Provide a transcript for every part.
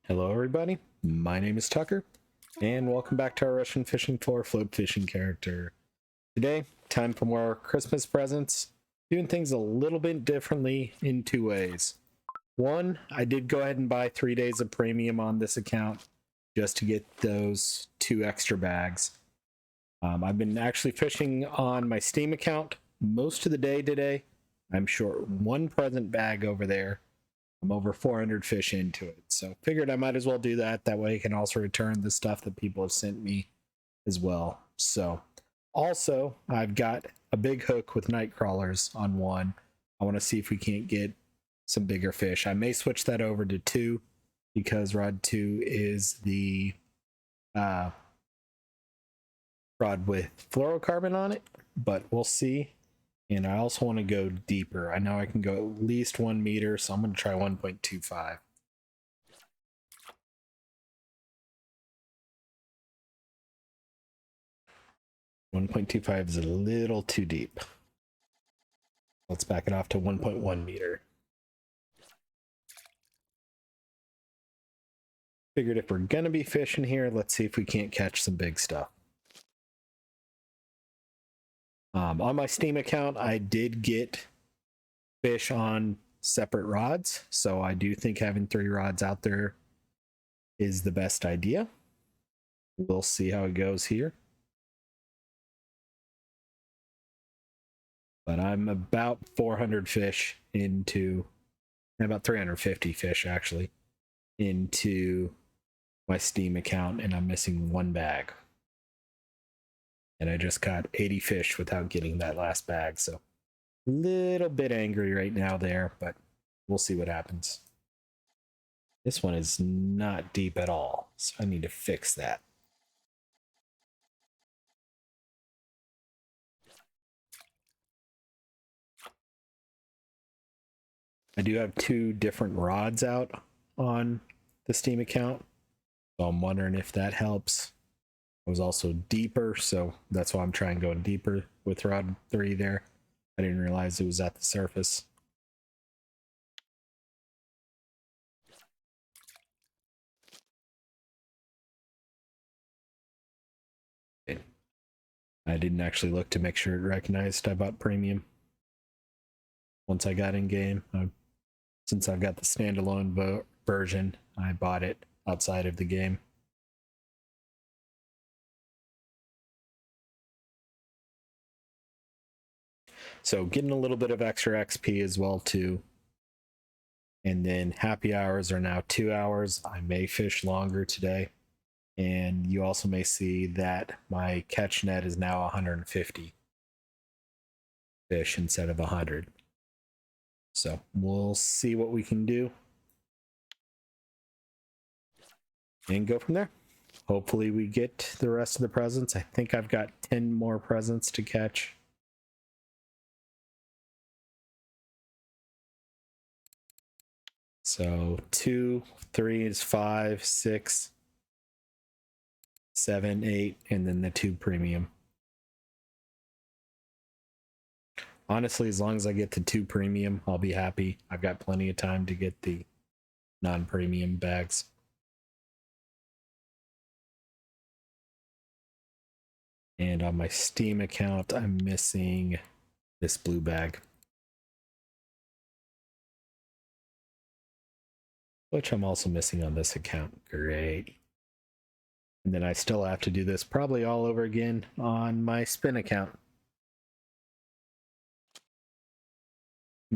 Hello everybody, my name is Tucker, and welcome back to our Russian Fishing for Float Fishing character. Today, time for more Christmas presents, doing things a little bit differently in two ways. One, I did go ahead and buy 3 days of premium on this account just to get those 2 extra bags. I've been actually fishing on my Steam account most of the day today. I'm short 1 present bag over there. I'm over 400 fish into it. So figured I might as well do that. That way I can also return the stuff that people have sent me as well. So also I've got a big hook with night crawlers on one. I want to see if we can't get some bigger fish. I may switch that over to 2 because rod 2 is the rod with fluorocarbon on it, but we'll see. And I also want to go deeper. I know I can go at least 1 meter, so I'm going to try 1.25. .25 is a little too deep. Let's back it off to 1.1 meter. Figured if we're going to be fishing here, let's see if we can't catch some big stuff. On my Steam account, I did get fish on separate rods, so I do think having 3 rods out there is the best idea. We'll see how it goes here. But I'm about 400 fish into, about 350 fish actually, into my Steam account, and I'm missing 1 bag. And I just caught 80 fish without getting that last bag, so a little bit angry right now there, but we'll see what happens. This one is not deep at all, so I need to fix that. I do have 2 different rods out on the Steam account, so I'm wondering if that helps. I was also deeper, so that's why I'm trying going deeper with rod 3 there. I didn't realize it was at the surface. I didn't actually look to make sure it recognized I bought premium. Once I got in game, since I've got the standalone version, I bought it outside of the game. So getting a little bit of extra XP as well too. And then happy hours are now 2 hours. I may fish longer today. And you also may see that my catch net is now 150 fish instead of 100. So we'll see what we can do and go from there. Hopefully we get the rest of the presents. I think I've got 10 more presents to catch. So 2, 3 is 5, 6, 7, 8, and then the 2 premium. Honestly, as long as I get the 2 premium, I'll be happy. I've got plenty of time to get the non-premium bags. And on my Steam account, I'm missing this blue bag, which I'm also missing on this account. Great. And then I still have to do this probably all over again on my spin account.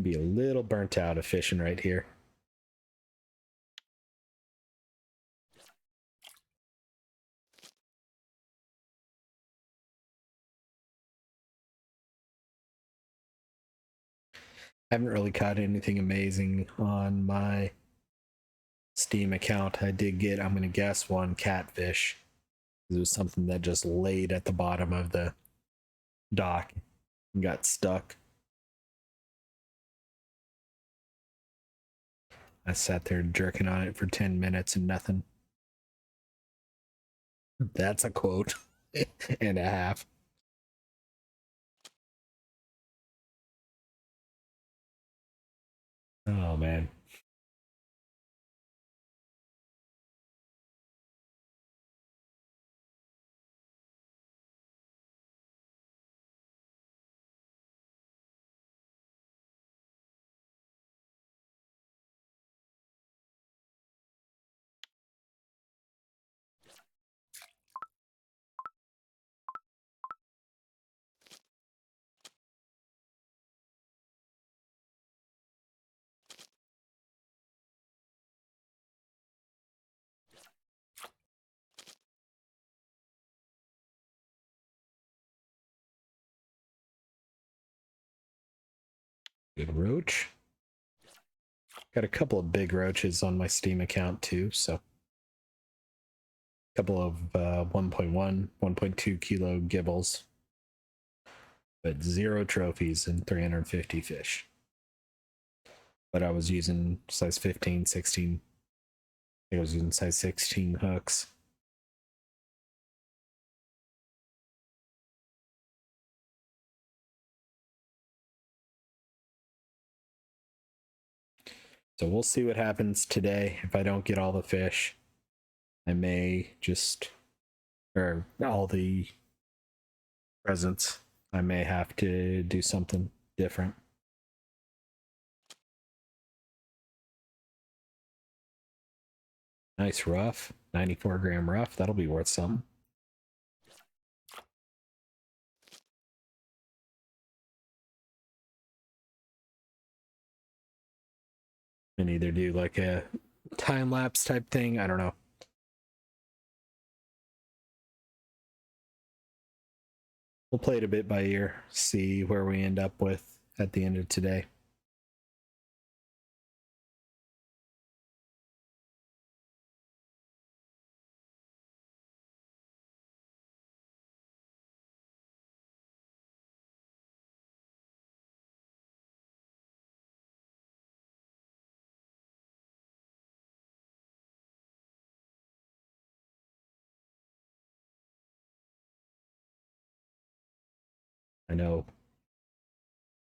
Be a little burnt out of fishing right here. Haven't really caught anything amazing on my Steam account. I did get, I'm going to guess, 1 catfish. It was something that just laid at the bottom of the dock and got stuck. I sat there jerking on it for 10 minutes and nothing. That's a quote and a half. Oh man. Good roach. Got a couple of big roaches on my Steam account too, so a couple of 1.1, 1.2 kilo gibbles, but 0 trophies and 350 fish. But I was using size 15, 16. I was using size 16 hooks. So we'll see what happens today. If I don't get all the fish, I may just, or all the presents, I may have to do something different. Nice rough, 94 gram rough. That'll be worth something. And either do like a time lapse type thing. I don't know. We'll play it a bit by ear, see where we end up with at the end of today. I know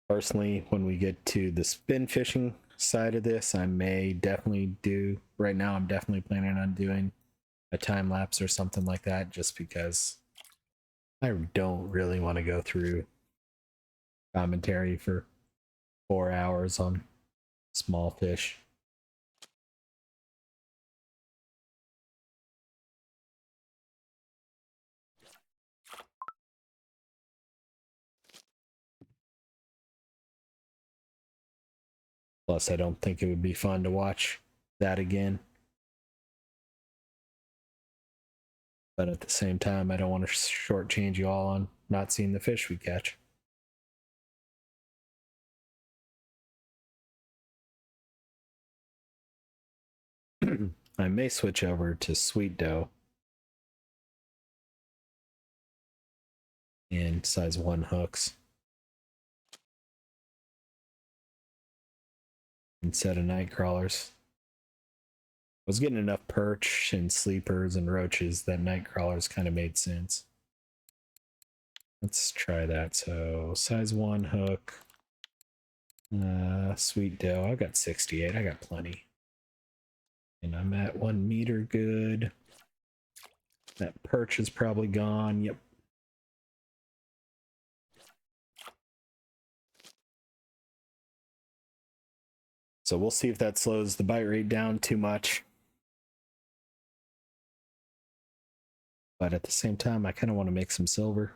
personally, when we get to the spin fishing side of this, I may definitely do. Right now, I'm definitely planning on doing a time lapse or something like that, just because I don't really want to go through commentary for 4 hours on small fish. Plus, I don't think it would be fun to watch that again. But at the same time, I don't want to shortchange you all on not seeing the fish we catch. I may switch over to sweet dough and size 1 hooks instead of night crawlers. I was getting enough perch and sleepers and roaches that night crawlers kind of made sense. Let's try that. So size 1 hook, sweet dough. I've got 68. I got plenty. And I'm at 1 meter good. That perch is probably gone. Yep. So we'll see if that slows the bite rate down too much. But at the same time, I kind of want to make some silver.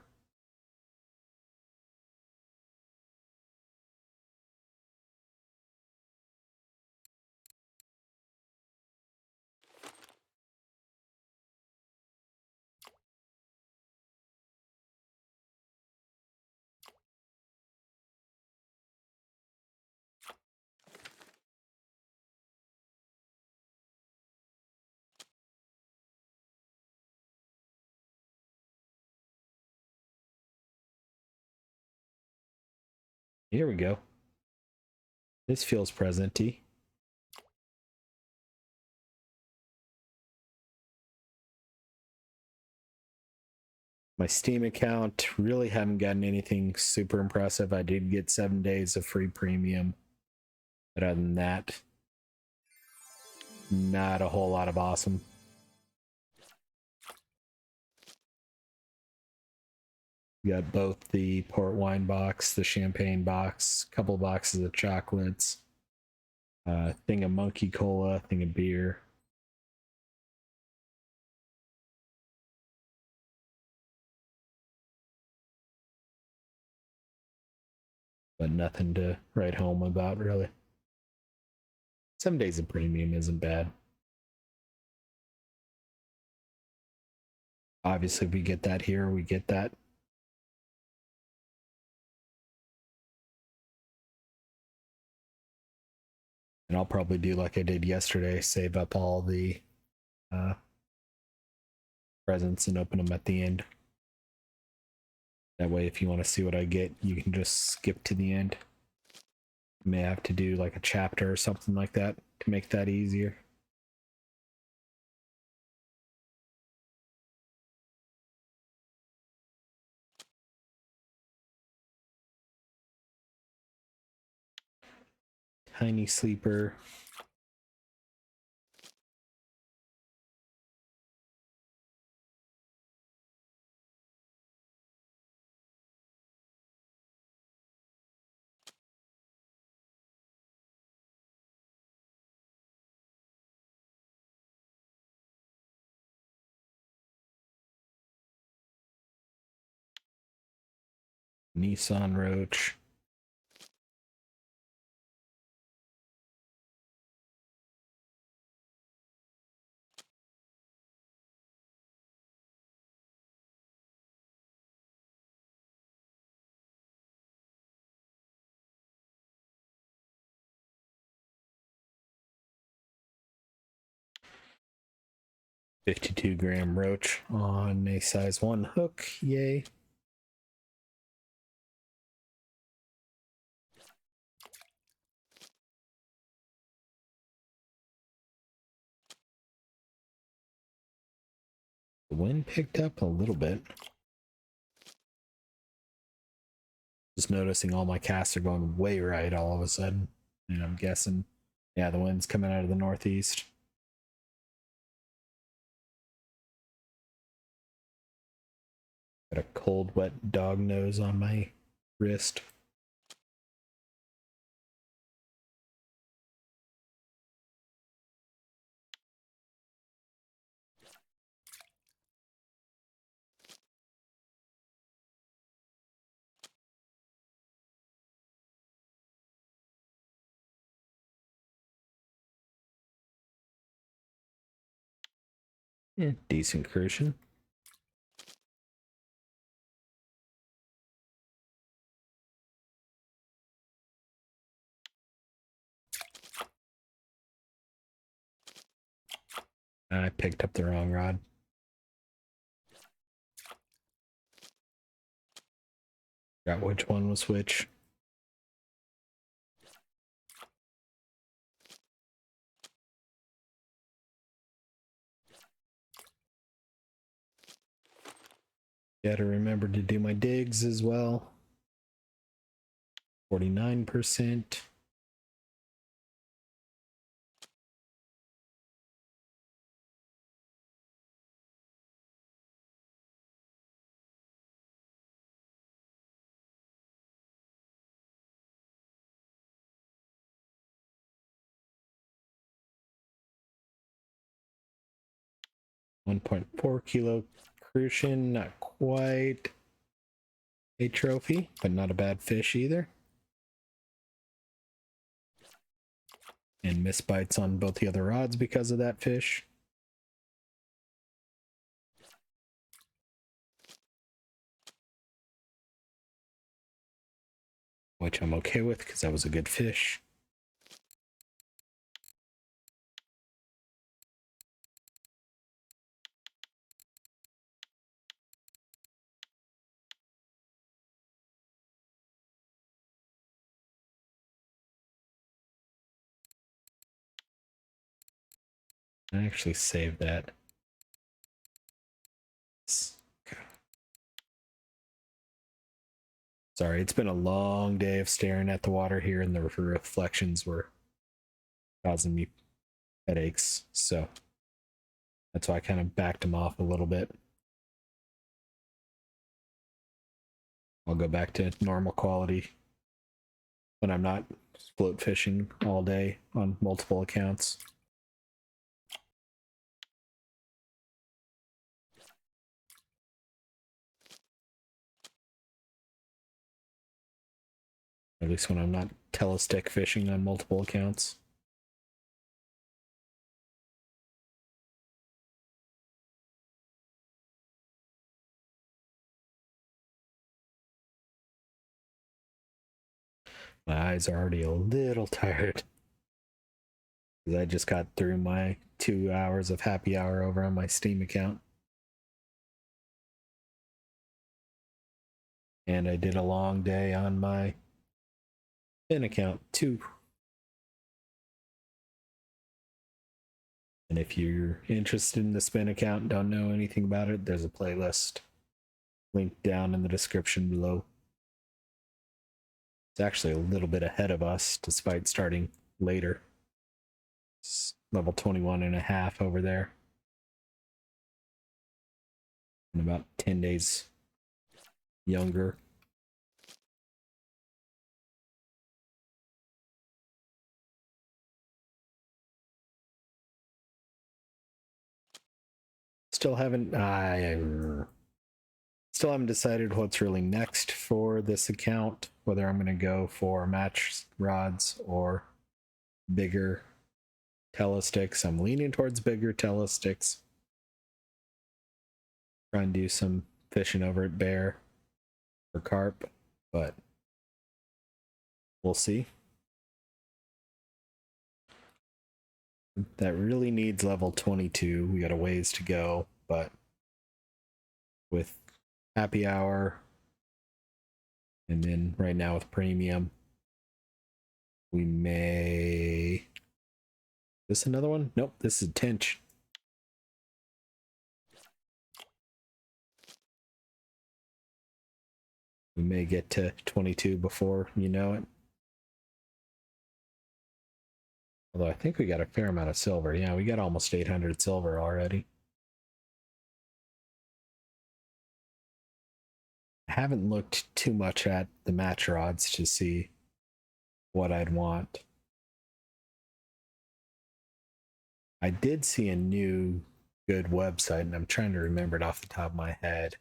Here we go. This feels present-y. My Steam account, really haven't gotten anything super impressive. I did get 7 days of free premium. But other than that, not a whole lot of awesome. We got both the port wine box, the champagne box, a couple boxes of chocolates, thing of monkey cola, thing of beer. But nothing to write home about, really. 7 days of premium isn't bad. Obviously, we get that here, we get that. And I'll probably do like I did yesterday, save up all the uh, presents and open them at the end. That way, if you want to see what I get, you can just skip to the end. You may have to do like a chapter or something like that to make that easier. Tiny sleeper. Nissan Roach. $52 roach on a size 1 hook. Yay. The wind picked up a little bit. Just noticing all my casts are going way right all of a sudden. And I'm guessing, yeah, the wind's coming out of the northeast. Got a cold, wet dog nose on my wrist. Yeah, decent crucian. I picked up the wrong rod. Got which one was which. Gotta remember to do my digs as well. 49%. $1.4 crucian, not quite a trophy, but not a bad fish either. And miss bites on both the other rods because of that fish. Which I'm okay with because that was a good fish. I actually saved that. Sorry, it's been a long day of staring at the water here, and the reflections were causing me headaches. So that's why I kind of backed them off a little bit. I'll go back to normal quality when I'm not float fishing all day on multiple accounts. At least when I'm not telestick fishing on multiple accounts. My eyes are already a little tired. I just got through my 2 hours of happy hour over on my Steam account. And I did a long day on my Spin account too. And if you're interested in the Spin account and don't know anything about it, there's a playlist linked down in the description below. It's actually a little bit ahead of us despite starting later. It's level 21 and a half over there. And about 10 days younger. Still haven't still haven't decided what's really next for this account, whether I'm going to go for match rods or bigger telesticks. I'm leaning towards bigger telesticks. Try and do some fishing over at Bear for carp, but we'll see. That really needs level 22. We got a ways to go, but with happy hour and then right now with premium, we may. This another one? Nope, this is Tinch. We may get to 22 before you know it. Although I think we got a fair amount of silver. Yeah, we got almost 800 silver already. I haven't looked too much at the match rods to see what I'd want. I did see a new good website, and I'm trying to remember it off the top of my head.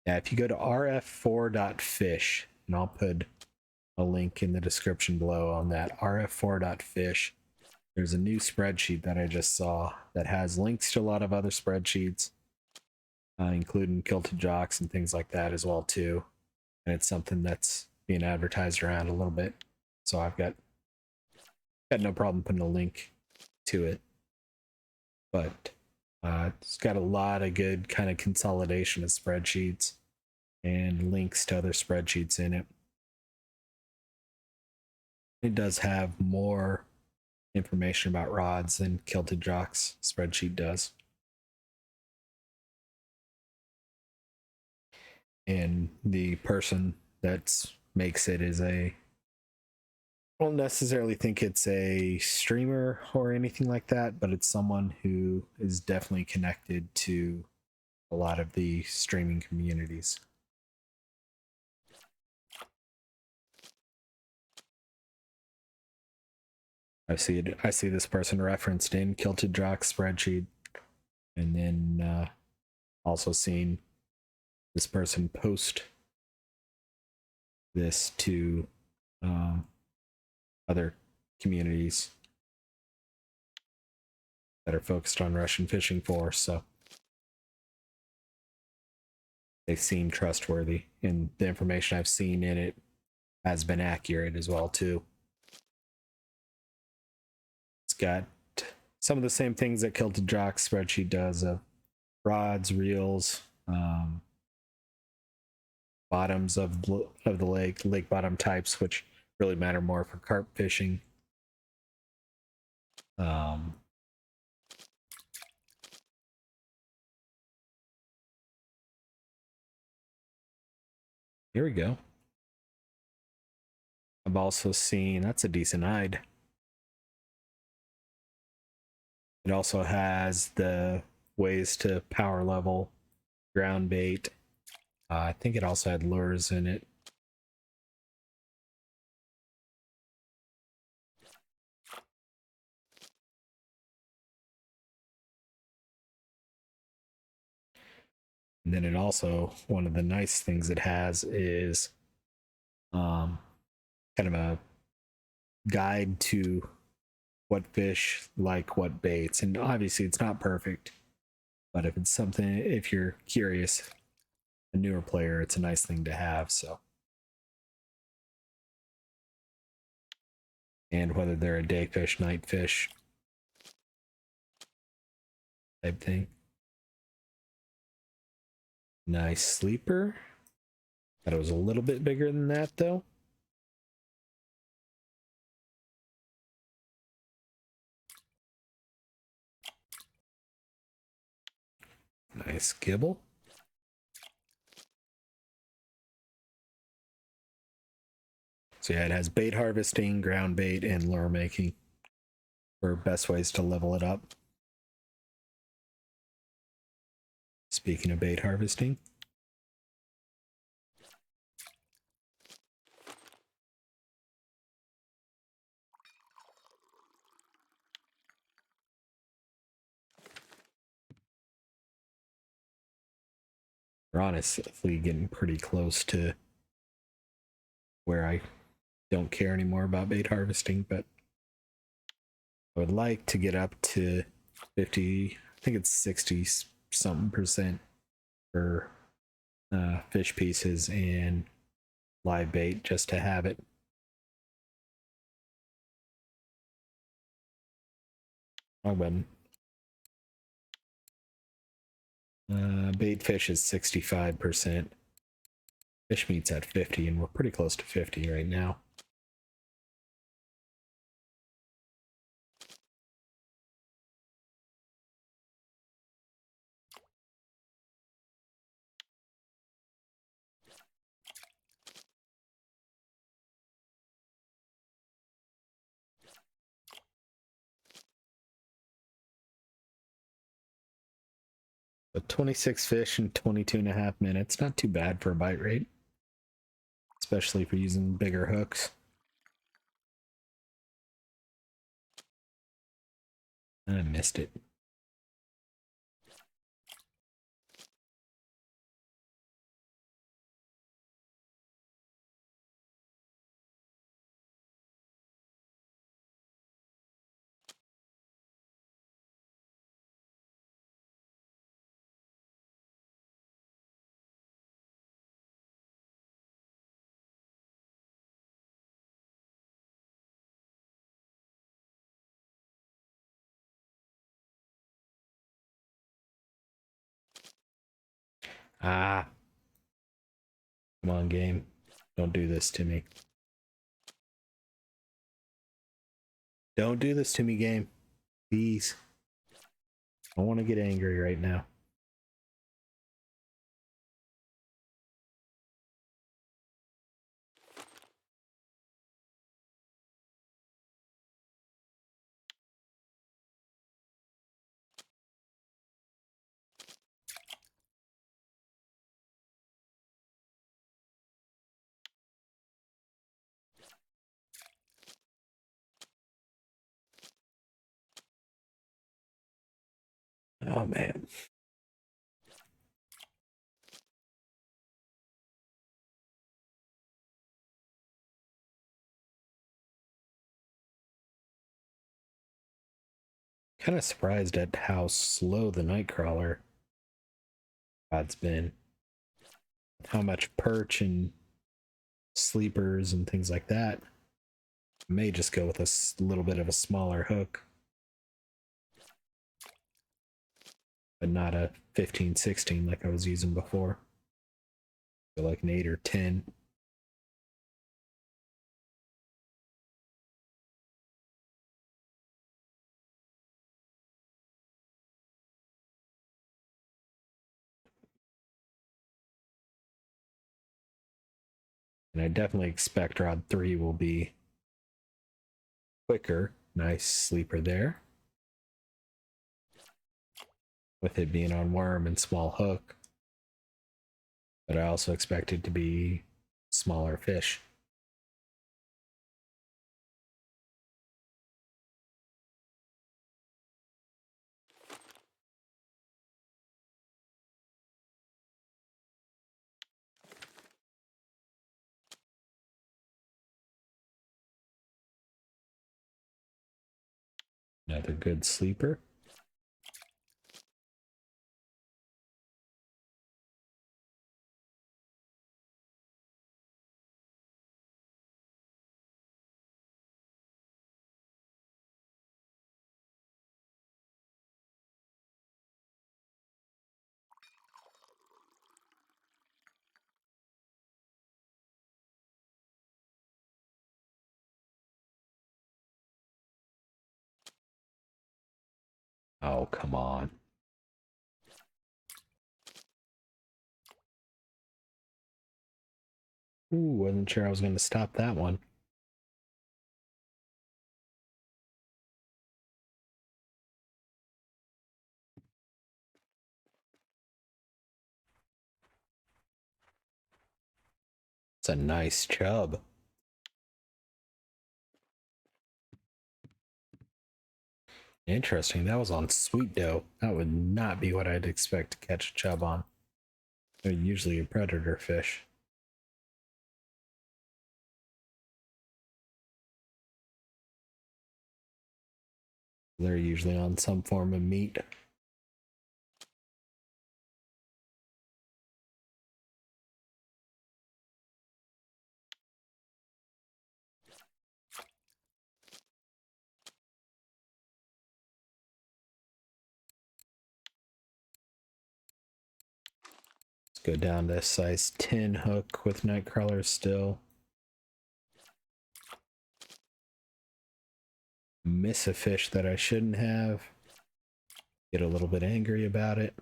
Yeah, if you go to rf4.fish, and I'll put a link in the description below on that, rf4.fish, there's a new spreadsheet that I just saw that has links to a lot of other spreadsheets, including Kilted Jocks and things like that as well too. And it's something that's being advertised around a little bit, so I've got no problem putting a link to it. But it's got a lot of good kind of consolidation of spreadsheets and links to other spreadsheets in it. It does have more information about rods than Kilted Jocks spreadsheet does. And the person that makes it is I don't necessarily think it's a streamer or anything like that, but it's someone who is definitely connected to a lot of the streaming communities. I see this person referenced in Kilted Jocks spreadsheet, and then also seen this person post this to other communities that are focused on Russian fishing for. So they seem trustworthy, and the information I've seen in it has been accurate as well too. It's got some of the same things that Kilted Jocks spreadsheet does of rods, reels, bottoms of the lake bottom types, which really matter more for carp fishing. Here we go. I've also seen that's a decent hide. It also has the ways to power level ground bait. I think it also had lures in it. And then it also, one of the nice things it has is kind of a guide to what fish like what baits. And obviously it's not perfect, but if it's something, if you're curious, a newer player, it's a nice thing to have. So and whether they're a day fish, night fish type thing. Nice sleeper. Thought it was a little bit bigger than that though. Nice gibble. So yeah, it has bait harvesting, ground bait, and lure making for best ways to level it up. Speaking of bait harvesting, we're honestly getting pretty close to where I don't care anymore about bait harvesting, but I would like to get up to 50, I think it's 60 something percent for fish pieces and live bait just to have it. Wrong button. Bait fish is 65%. Fish meat's at 50, and we're pretty close to 50 right now. But 26 fish in 22.5 minutes, not too bad for a bite rate, especially for using bigger hooks. I missed it. Ah, come on, game. Don't do this to me. Don't do this to me, game. Please. I want to get angry right now. Oh, man. Kind of surprised at how slow the Nightcrawler rod's been. How much perch and sleepers and things like that. May just go with a little bit of a smaller hook, but not a 15, 16 like I was using before. So like an 8 or 10. And I definitely expect rod 3 will be quicker. Nice sleeper there. With it being on worm and small hook. But I also expect it to be smaller fish. Another good sleeper. Oh, come on. Ooh, wasn't sure I was going to stop that one. It's a nice chub. Interesting. That was on sweet dough. That would not be what I'd expect to catch a chub on. They're usually a predator fish. They're usually on some form of meat. Let's go down to size 10 hook with night crawlers still. Miss a fish that I shouldn't have. Get a little bit angry about it.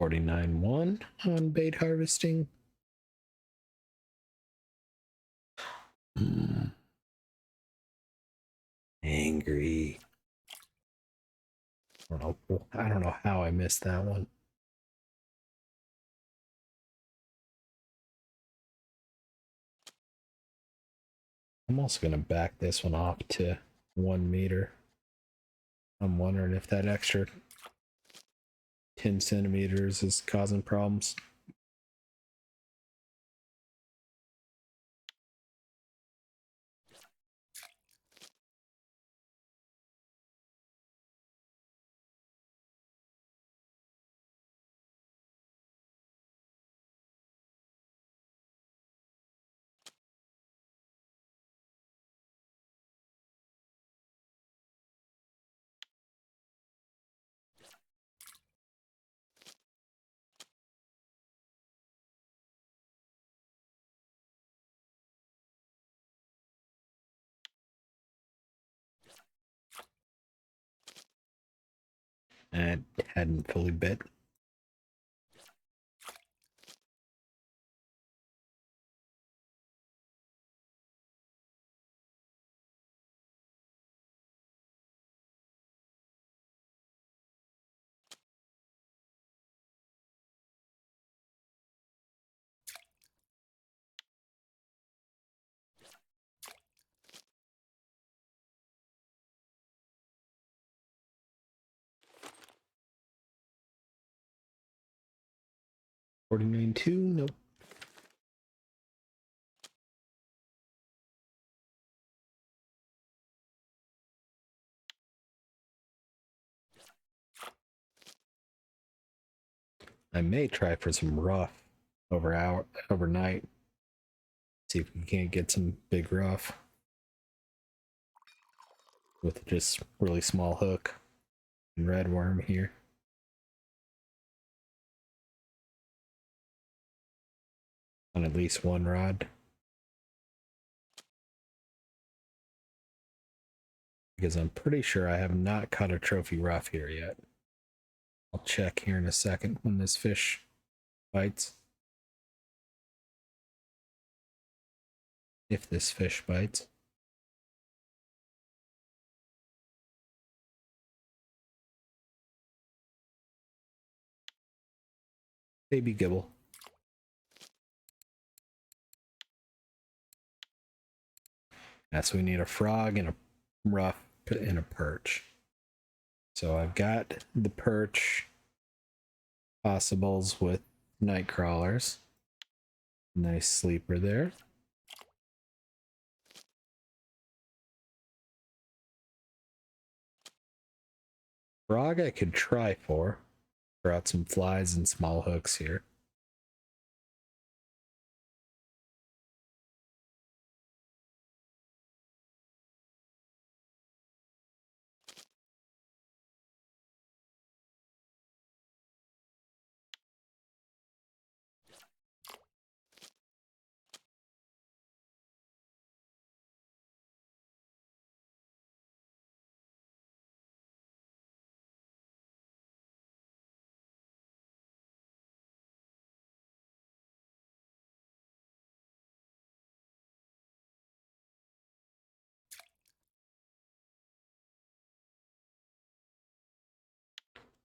$49.1 on bait harvesting. Angry. I don't know how I missed that one. I'm also going to back this one off to 1 meter. I'm wondering if that extra 10 centimeters is causing problems. And it hadn't fully bit. $49.2, nope. I may try for some rough overnight. See if we can't get some big rough with just really small hook and red worm here. On at least one rod. Because I'm pretty sure I have not caught a trophy rough here yet. I'll check here in a second when this fish bites. If this fish bites. Baby gibble. Yes, we need a frog and a rough and a perch. So I've got the perch possibles with night crawlers. Nice sleeper there. frog I could try for. Throw out some flies and small hooks here.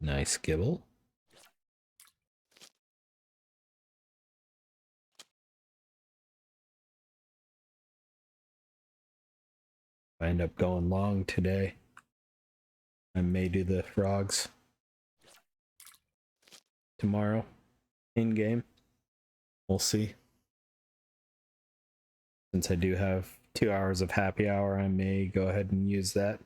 Nice Gibel. If I end up going long today, I may do the frogs tomorrow in game. We'll see. Since I do have 2 hours of happy hour, I may go ahead and use that.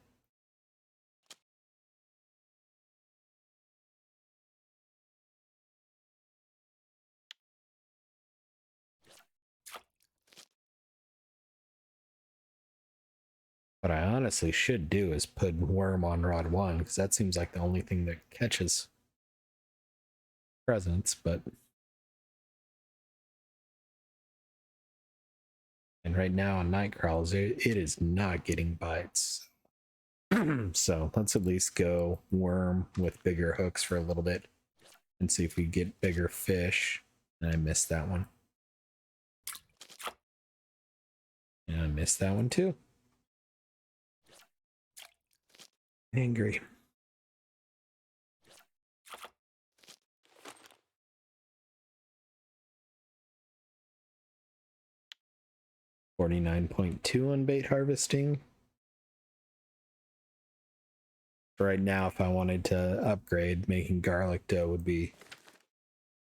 What I honestly should do is put worm on rod 1, because that seems like the only thing that catches presents, but... And right now on night crawls, it is not getting bites. So let's at least go worm with bigger hooks for a little bit and see if we get bigger fish. And I missed that one. And I missed that one too. Angry. $49.2 on bait harvesting. Right now, if I wanted to upgrade, making garlic dough would be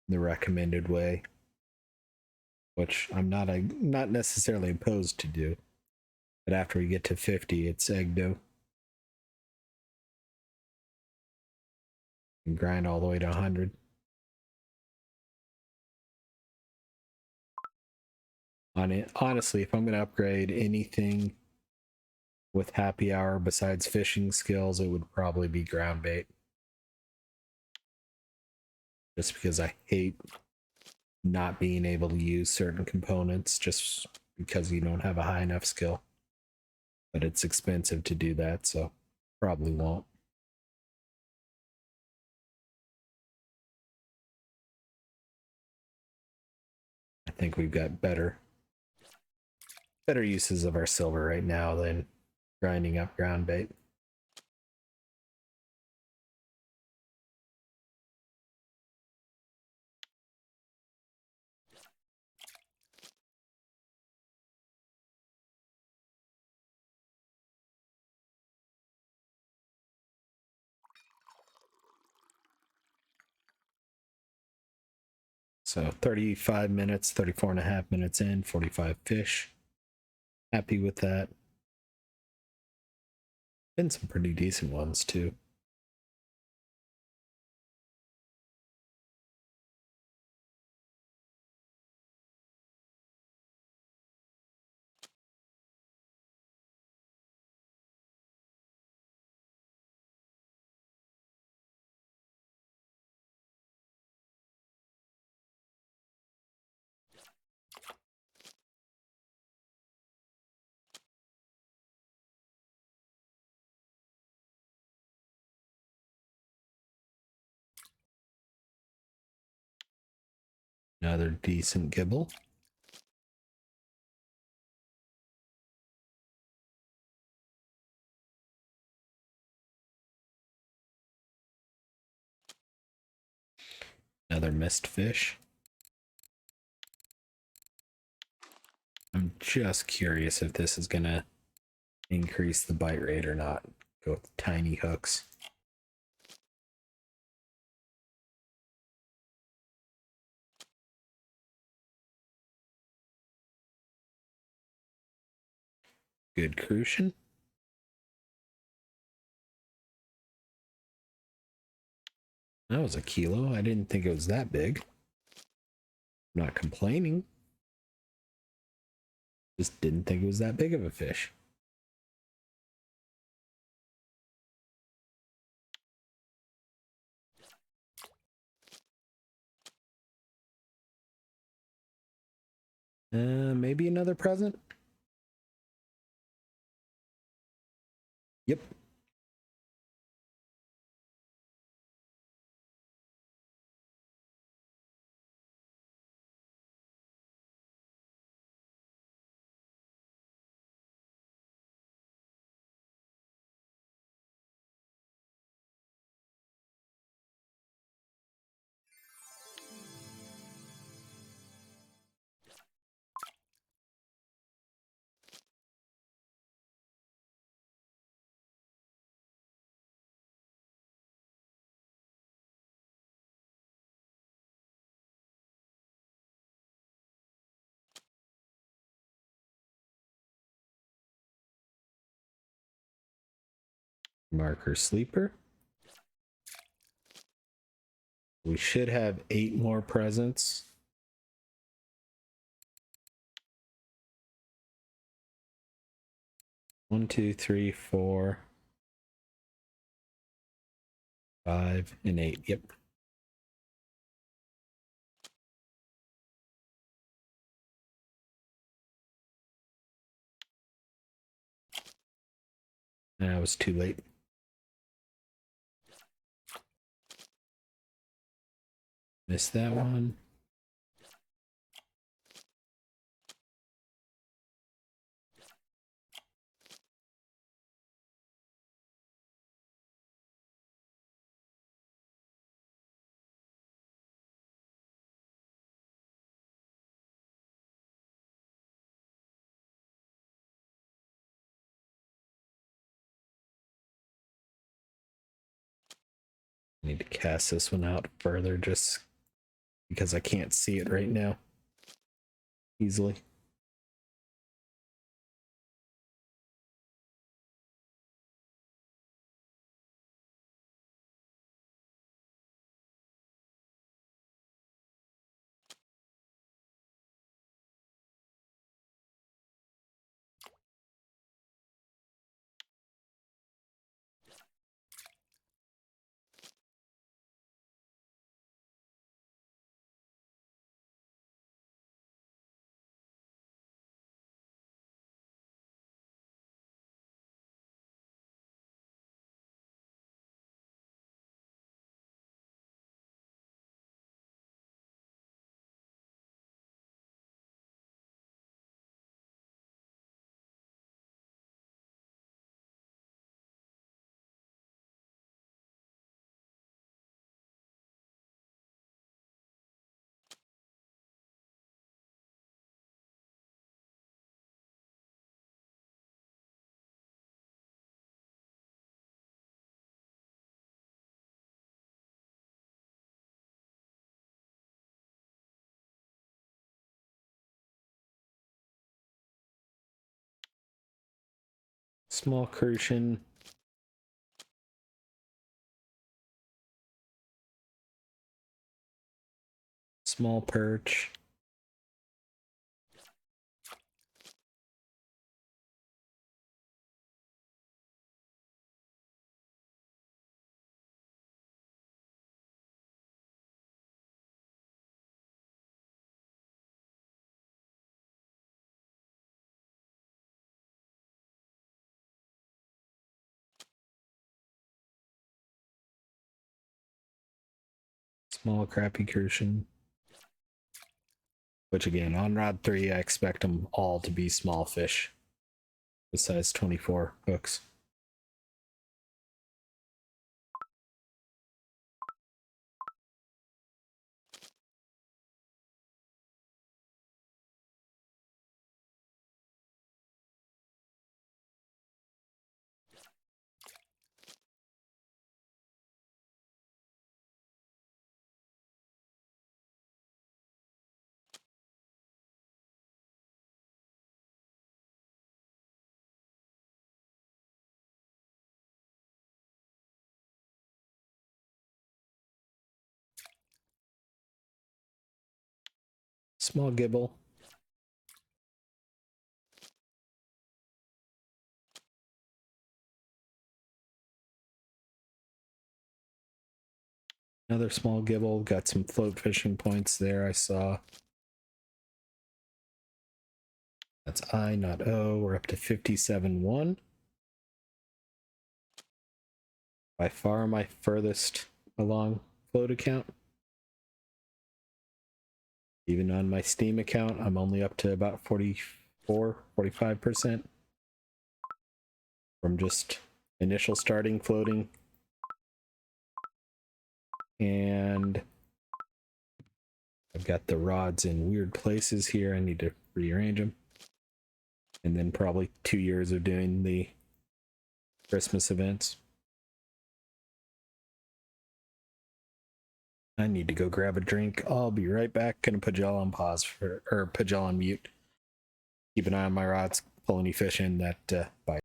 the recommended way, which I'm not necessarily opposed to do. But after we get to 50, it's egg dough. And grind all the way to 100. On it, honestly, if I'm going to upgrade anything with happy hour besides fishing skills, it would probably be ground bait. Just because I hate not being able to use certain components just because you don't have a high enough skill. But it's expensive to do that, so probably won't. I think we've got better uses of our silver right now than grinding up ground bait. So 35 minutes, 34 and a half minutes in, 45 fish. Happy with that. Been some pretty decent ones too. Another decent gibble. Another missed fish. I'm just curious if this is gonna increase the bite rate or not. Go with tiny hooks. Good crucian. That was a kilo. I didn't think it was that big. I'm not complaining. Just didn't think it was that big of a fish. Maybe another present? Yep. Marker sleeper. We should have 8 more presents. One, two, three, 4, 5, and 8. Yep. And I was too late. Missed that one. I need to cast this one out further just because I can't see it right now easily. Small crucian. Small perch. Small crappie crucian. Which again, on rod 3, I expect them all to be small fish. Besides 24 hooks. small gibble. Another small gibble. Got some float fishing points there, I saw. That's I, not O. We're up to 57.1. By far my furthest along float account. Even on my Steam account, I'm only up to about 45% from just initial starting floating. And I've got the rods in weird places here. I need to rearrange them. And then probably 2 years of doing the Christmas events. I need to go grab a drink. I'll be right back. Gonna put y'all on pause or put y'all on mute. Keep an eye on my rods. Pull any fish in that bite.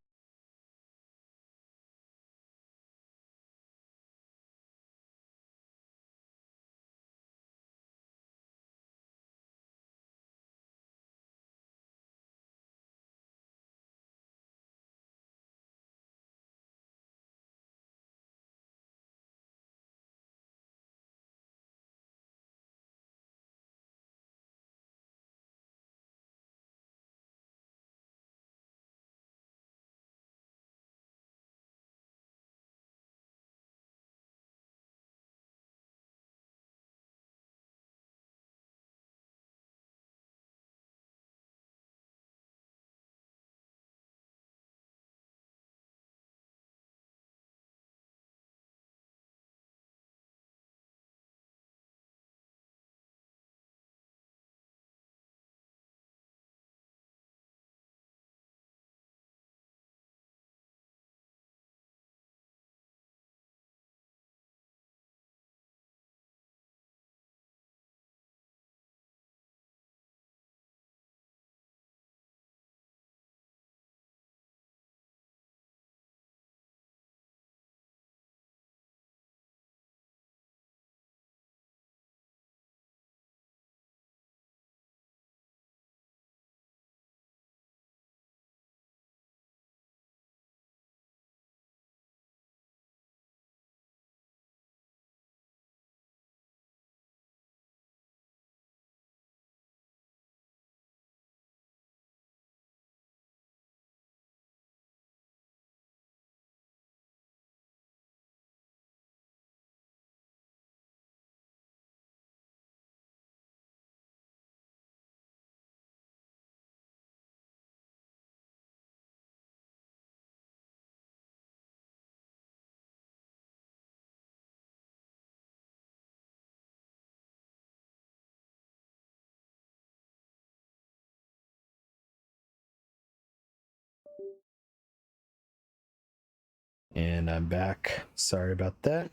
And I'm back. Sorry about that.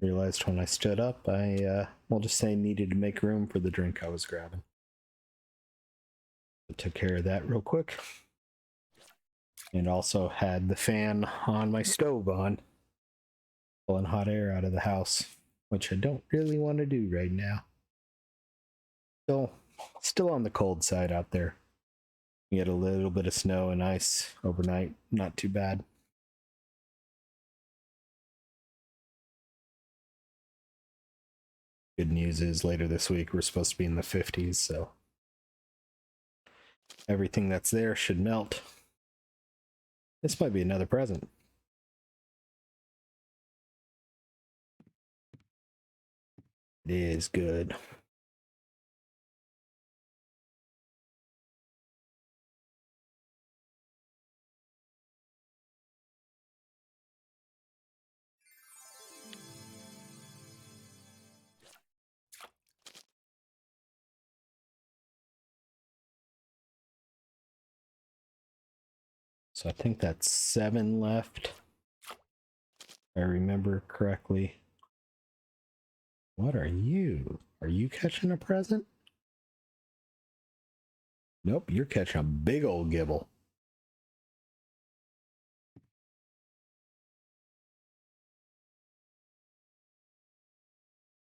Realized when I stood up, we'll just say needed to make room for the drink I was grabbing. I took care of that real quick. And also had the fan on my stove on, pulling hot air out of the house, which I don't really want to do right now. Still on the cold side out there. We get a little bit of snow and ice overnight. Not too bad. Good news is later this week we're supposed to be in the 50s, so everything that's there should melt. This might be another present. It is good. So I think that's 7 left. If I remember correctly. What are you? Are you catching a present? Nope, you're catching a big old gibble.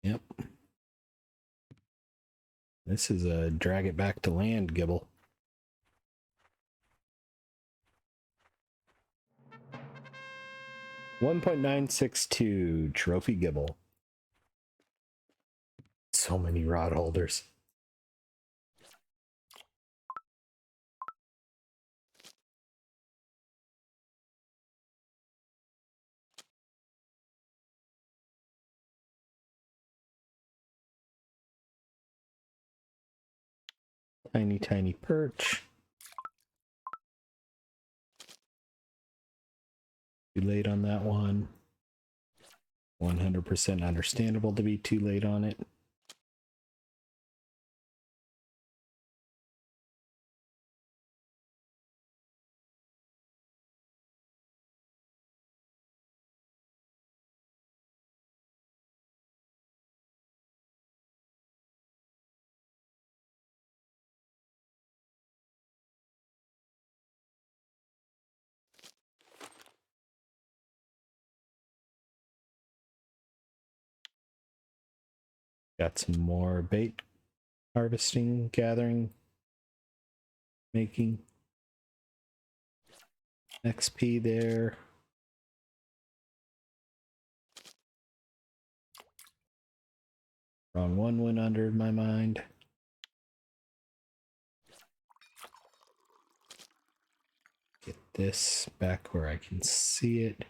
Yep. This is a drag it back to land gibble. $1.962 Trophy Gibel. So many rod holders. Tiny, tiny perch. Too late on that one. 100% understandable to be too late on it. Got some more bait harvesting, gathering, making. XP there. Wrong one went under my mind. Get this back where I can see it.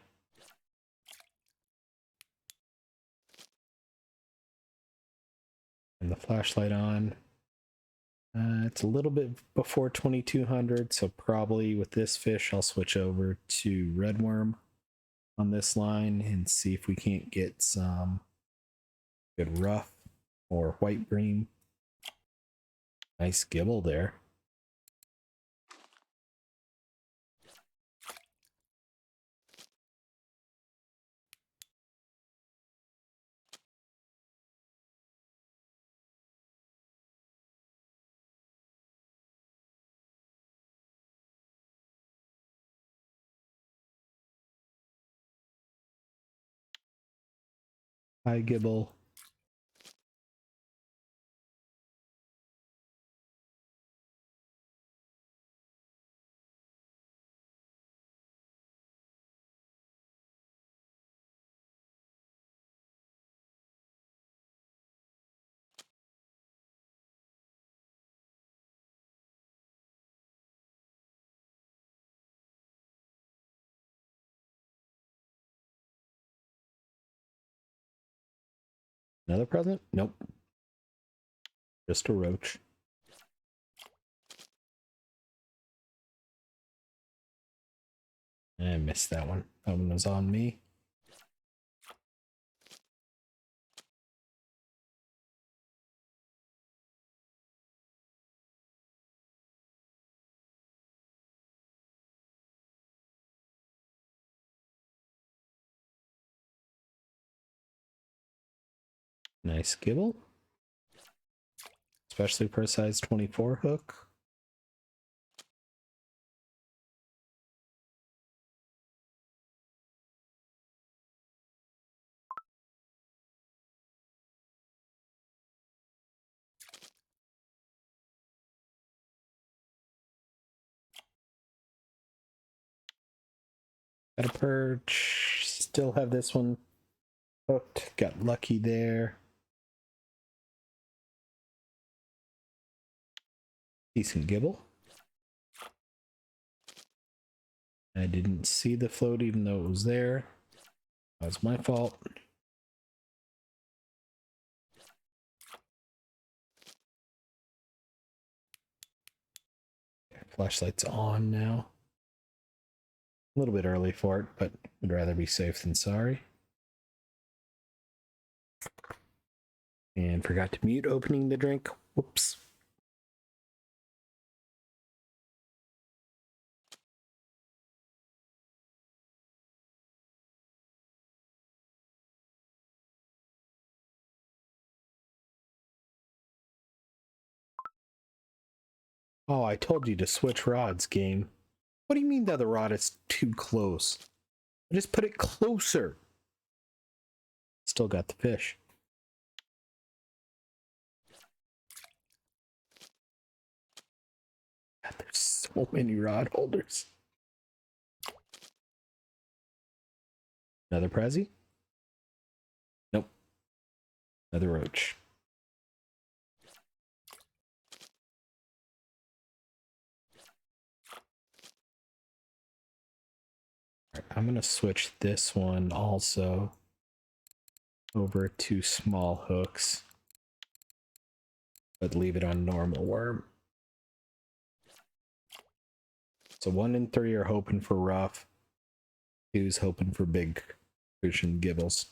And the flashlight on. It's a little bit before 2200, so probably with this fish, I'll switch over to red worm on this line and see if we can't get some good rough or white bream. Nice gibble there. Hi, gibble. Another present? Nope. Just a roach. I missed that one. That one was on me. Nice gibble. Especially for a size 24 hook. Got a perch. Still have this one hooked. Got lucky there. Decent gibble. I didn't see the float even though it was there. That was my fault. Flashlight's on now. A little bit early for it, but I'd rather be safe than sorry. And forgot to mute opening the drink. Whoops. Oh, I told you to switch rods, game. What do you mean that the rod is too close? I just put it closer. Still got the fish. So many rod holders. Another Prezi? Nope. Another roach. Right, I'm going to switch this one also over to small hooks, but leave it on normal worm. So 1 and 3 are hoping for rough. 2's hoping for big cushion gibbles.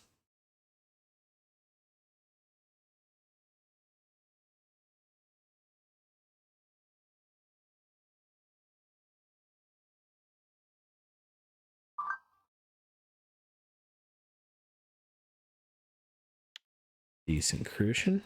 Decent crucian.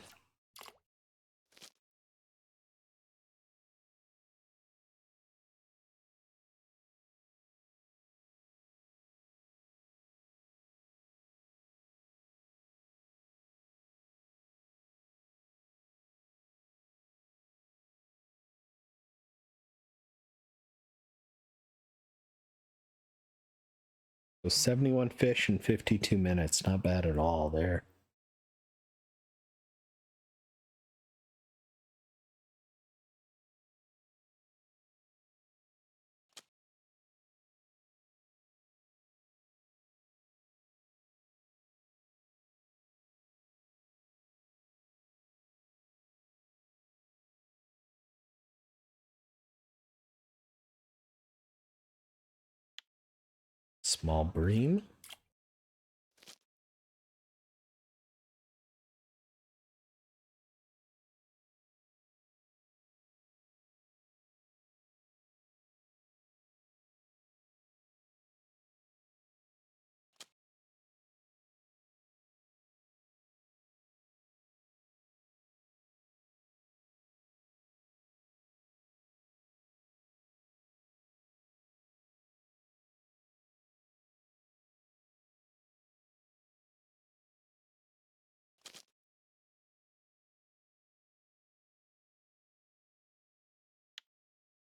So 71 fish in 52 minutes. Not bad at all there. Small bream.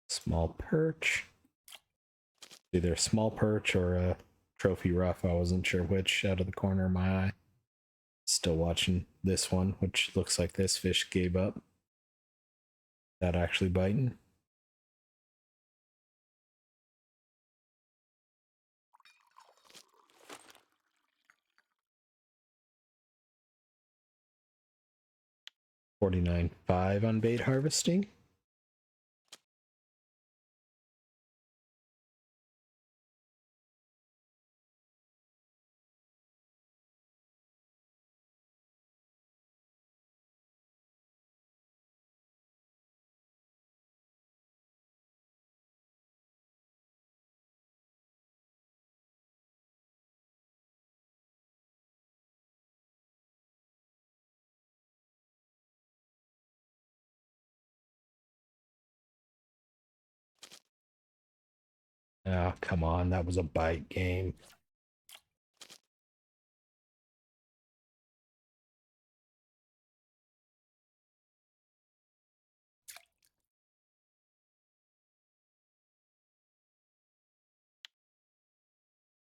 Small perch. Either a small perch or a trophy rough. I wasn't sure which out of the corner of my eye. Still watching this one, which looks like this fish gave up. That actually biting. $49.5 on bait harvesting. Oh, come on. That was a bite game.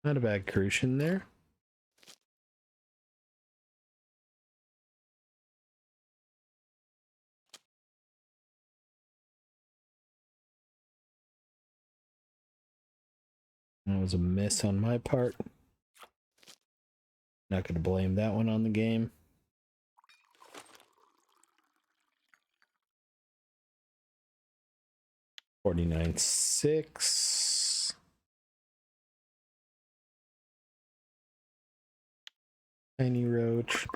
Not a bad crucian there. That was a miss on my part. Not going to blame that one on the game. $49.6. Tiny roach.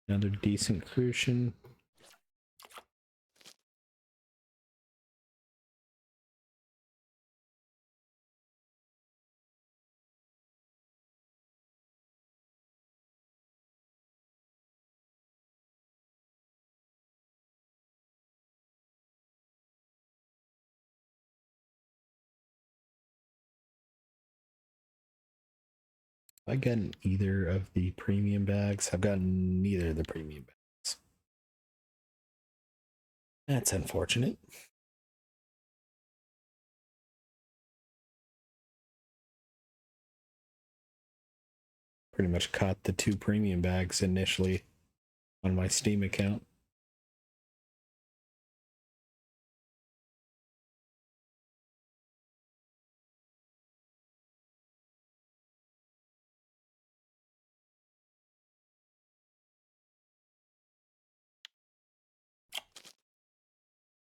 Another decent crucian. I gotten either of the premium bags? I've gotten neither of the premium bags. That's unfortunate. Pretty much caught the 2 premium bags initially on my Steam account.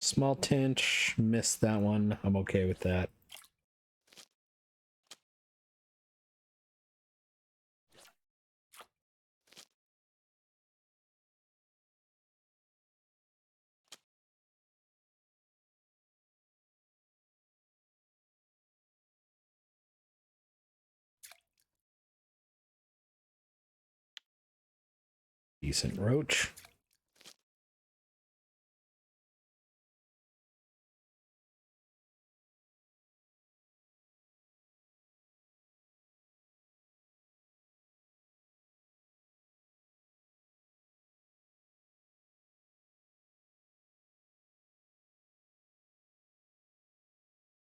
Small tinch, missed that one. I'm okay with that. Decent roach.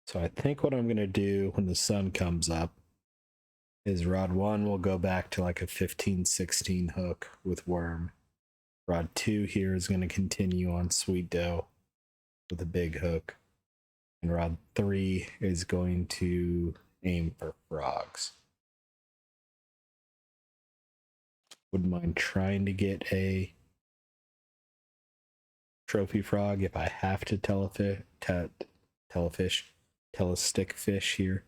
So I think what I'm going to do when the sun comes up is rod 1 will go back to like a 15-16 hook with worm. Rod 2 here is going to continue on sweet dough with a big hook. And rod 3 is going to aim for frogs. Wouldn't mind trying to get a trophy frog if I have to stick fish here.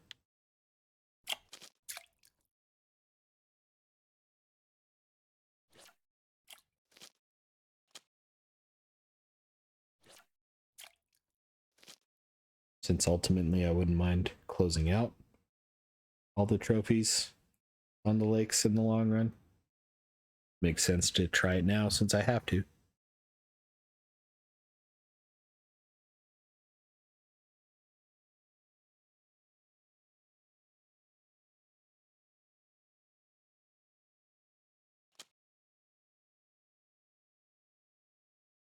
Since ultimately I wouldn't mind closing out all the trophies on the lakes in the long run. Makes sense to try it now since I have to.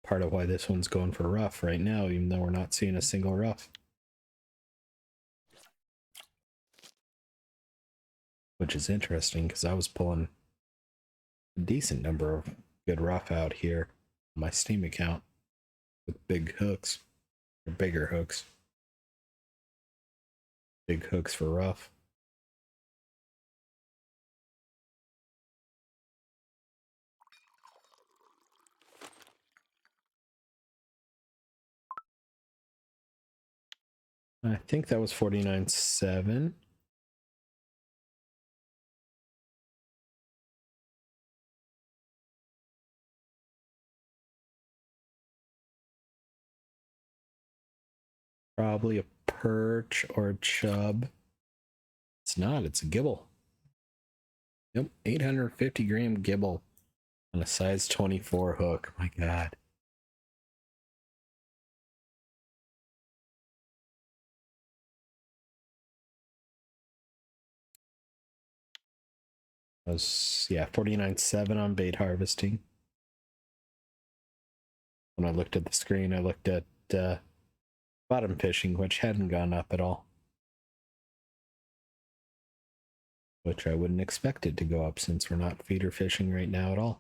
Part of why this one's going for rough right now, even though we're not seeing a single rough. Which is interesting because I was pulling a decent number of good rough out here on my Steam account with big hooks, or bigger hooks. Big hooks for rough. I think that was 49.7. Probably a perch or a chub. It's not, it's a gibble. Yep, 850 gram gibble on a size 24 hook. My God. That was, yeah, 49.7 on bait harvesting. When I looked at the screen, I looked at bottom fishing, which hadn't gone up at all. Which I wouldn't expect it to go up since we're not feeder fishing right now at all.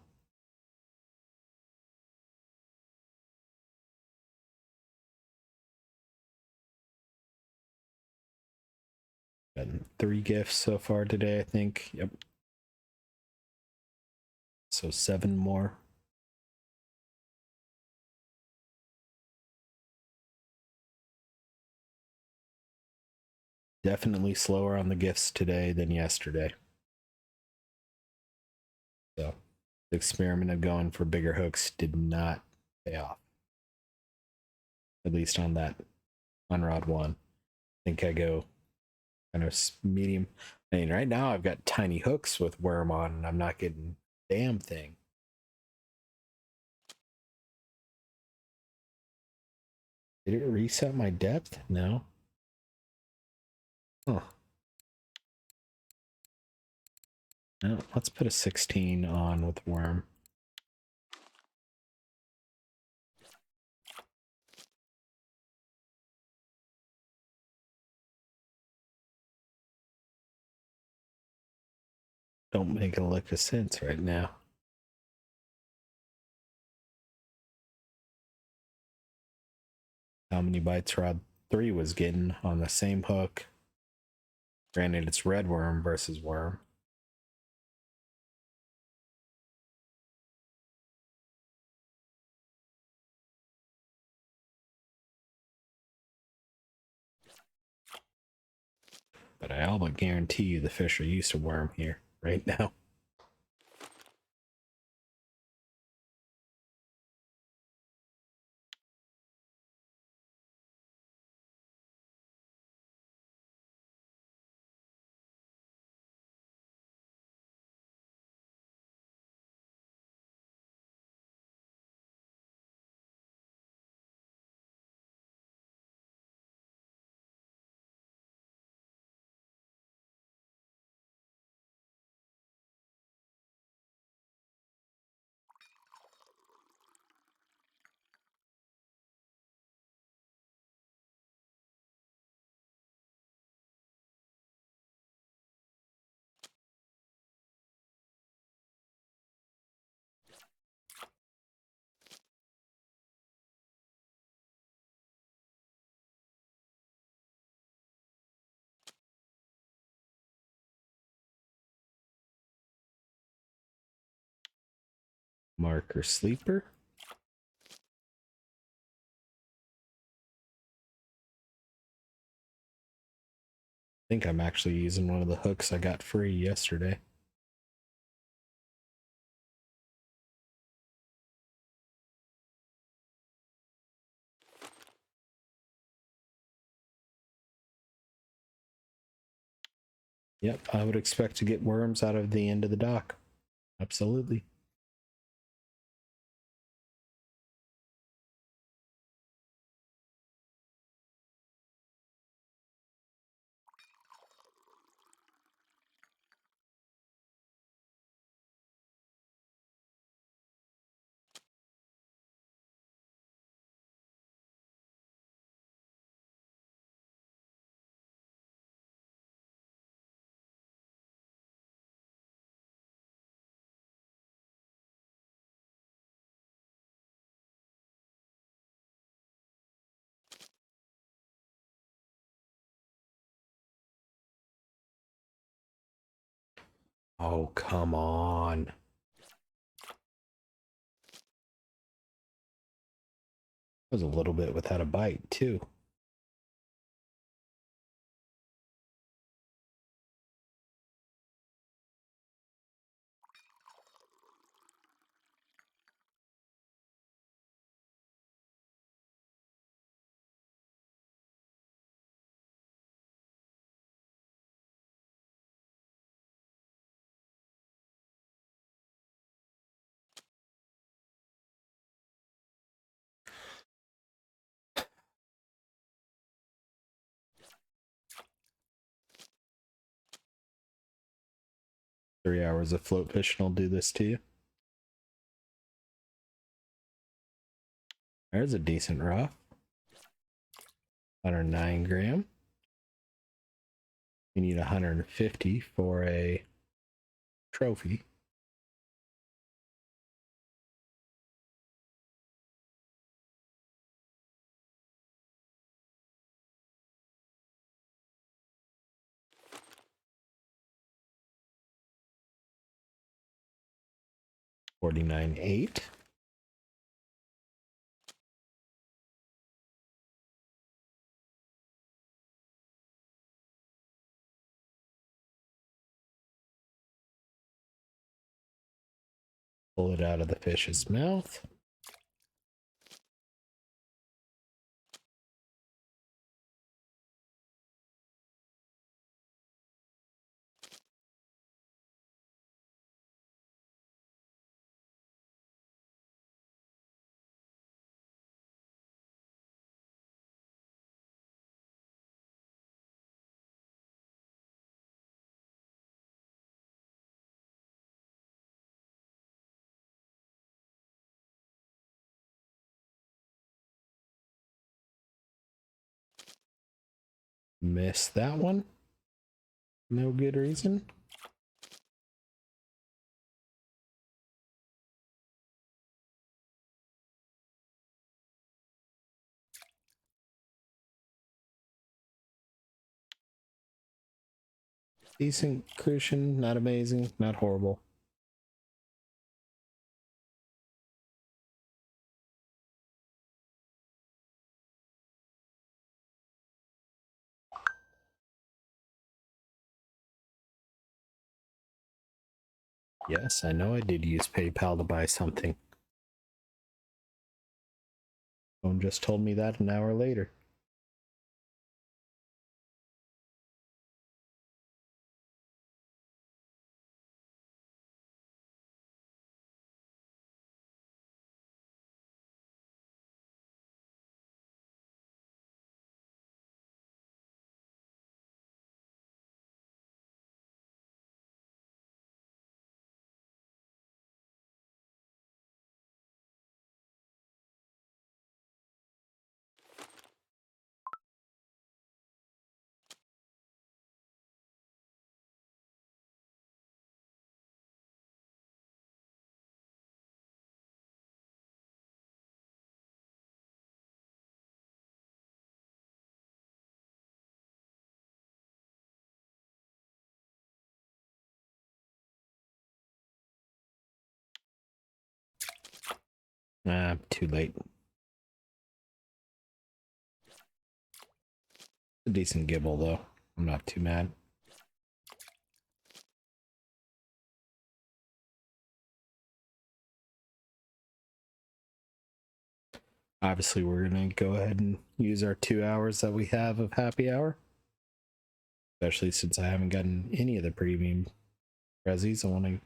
Gotten 3 gifts so far today, I think. Yep. So 7 more. Definitely slower on the gifts today than yesterday. So the experiment of going for bigger hooks did not pay off. At least on that, on rod 1. I think I go kind of medium. I mean, right now I've got tiny hooks with worm on and I'm not getting a damn thing. Did it reset my depth? No. Huh. Well, let's put a 16 on with worm. Don't make a lick of sense right now. How many bites rod 3 was getting on the same hook. Granted, it's red worm versus worm. But I all but guarantee you the fish are used to worm here right now. Marker sleeper. I think I'm actually using one of the hooks I got free yesterday. Yep, I would expect to get worms out of the end of the dock. Absolutely. Oh, come on. Was a little bit without a bite, too. Three hours of float fishing will do this to you. There's a decent rock. 109 gram. You need 150 for a trophy. $49.8. Pull it out of the fish's mouth. Missed that one. No good reason. Decent cushion, not amazing, not horrible. Yes, I know I did use PayPal to buy something. Phone just told me that an hour later. Too late. A decent gibble though. I'm not too mad. Obviously, we're gonna go ahead and use our 2 hours that we have of happy hour. Especially since I haven't gotten any of the premium prezzies. I want to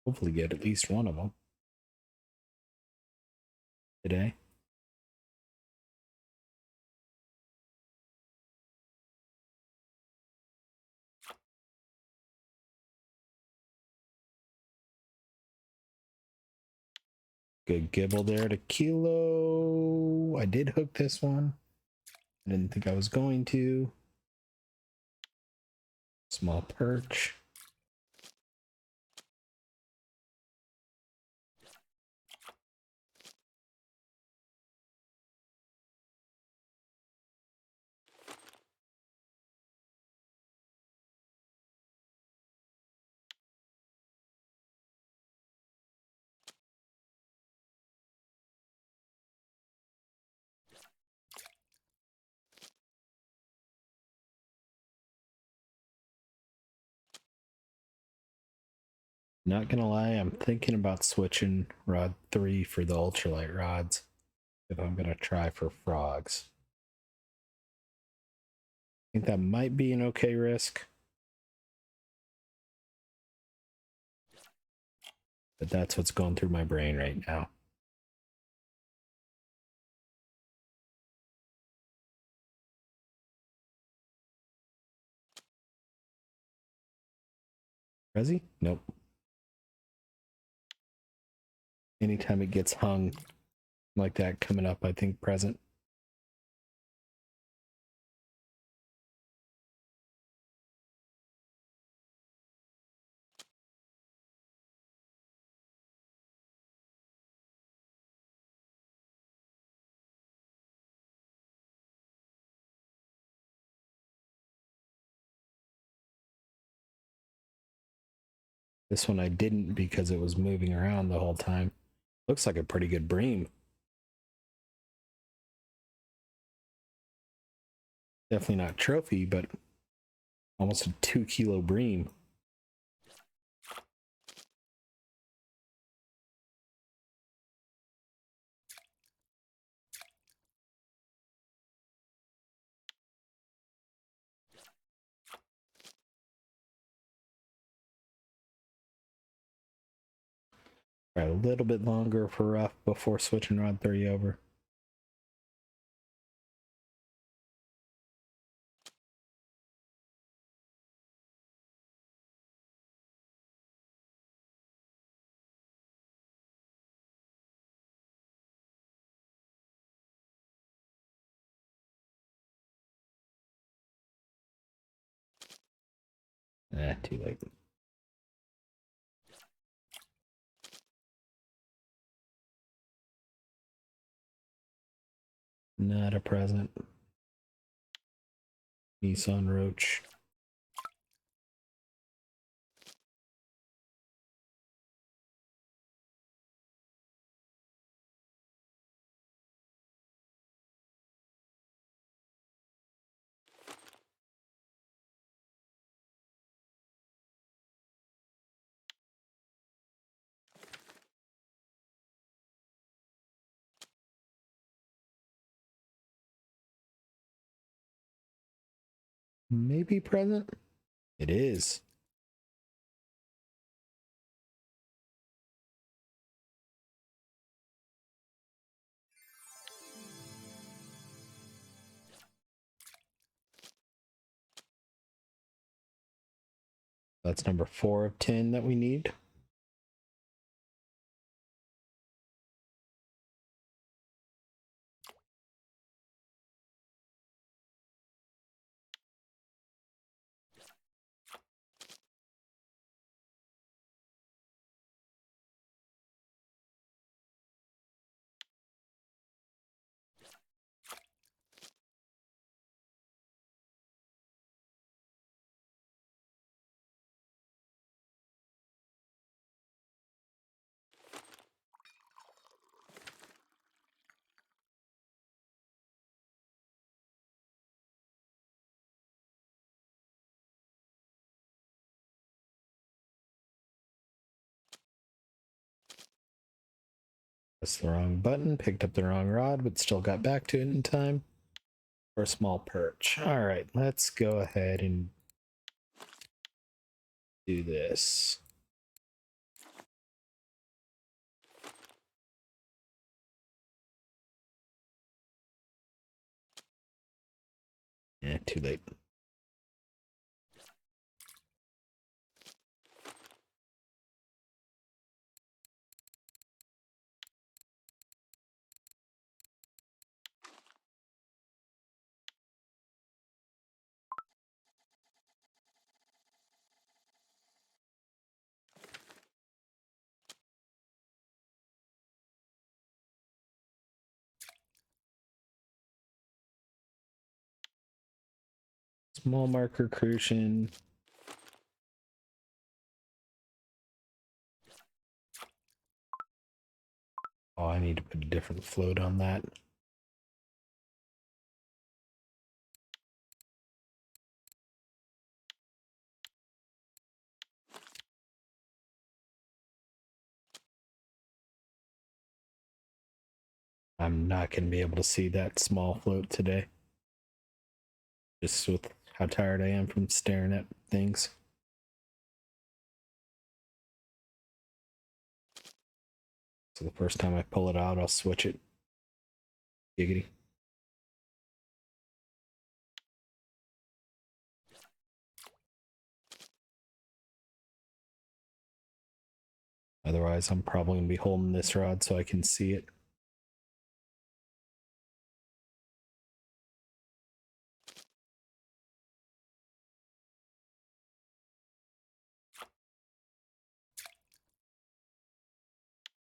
hopefully get at least one of them today. Good gibble there to Kilo. I did hook this one. I didn't think I was going to. Small perch. Not gonna lie, I'm thinking about switching rod 3 for the ultralight rods if I'm gonna try for frogs. I think that might be an okay risk. But that's what's going through my brain right now. Resi? Nope. Anytime it gets hung like that coming up, I think present. This one I didn't because it was moving around the whole time. Looks like a pretty good bream. Definitely not trophy, but almost a 2 kilo bream. Try a little bit longer for rough before switching rod 3 over. Too late. Not a present. Nissan Roach. Maybe present? It is. That's number 4 of 10 that we need. Pressed the wrong button, picked up the wrong rod, but still got back to it in time for a small perch. All right, let's go ahead and do this. Too late. Small marker crucian. Oh, I need to put a different float on that. I'm not going to be able to see that small float today. Just with how tired I am from staring at things. So the first time I pull it out, I'll switch it. Giggity. Otherwise, I'm probably going to be holding this rod so I can see it.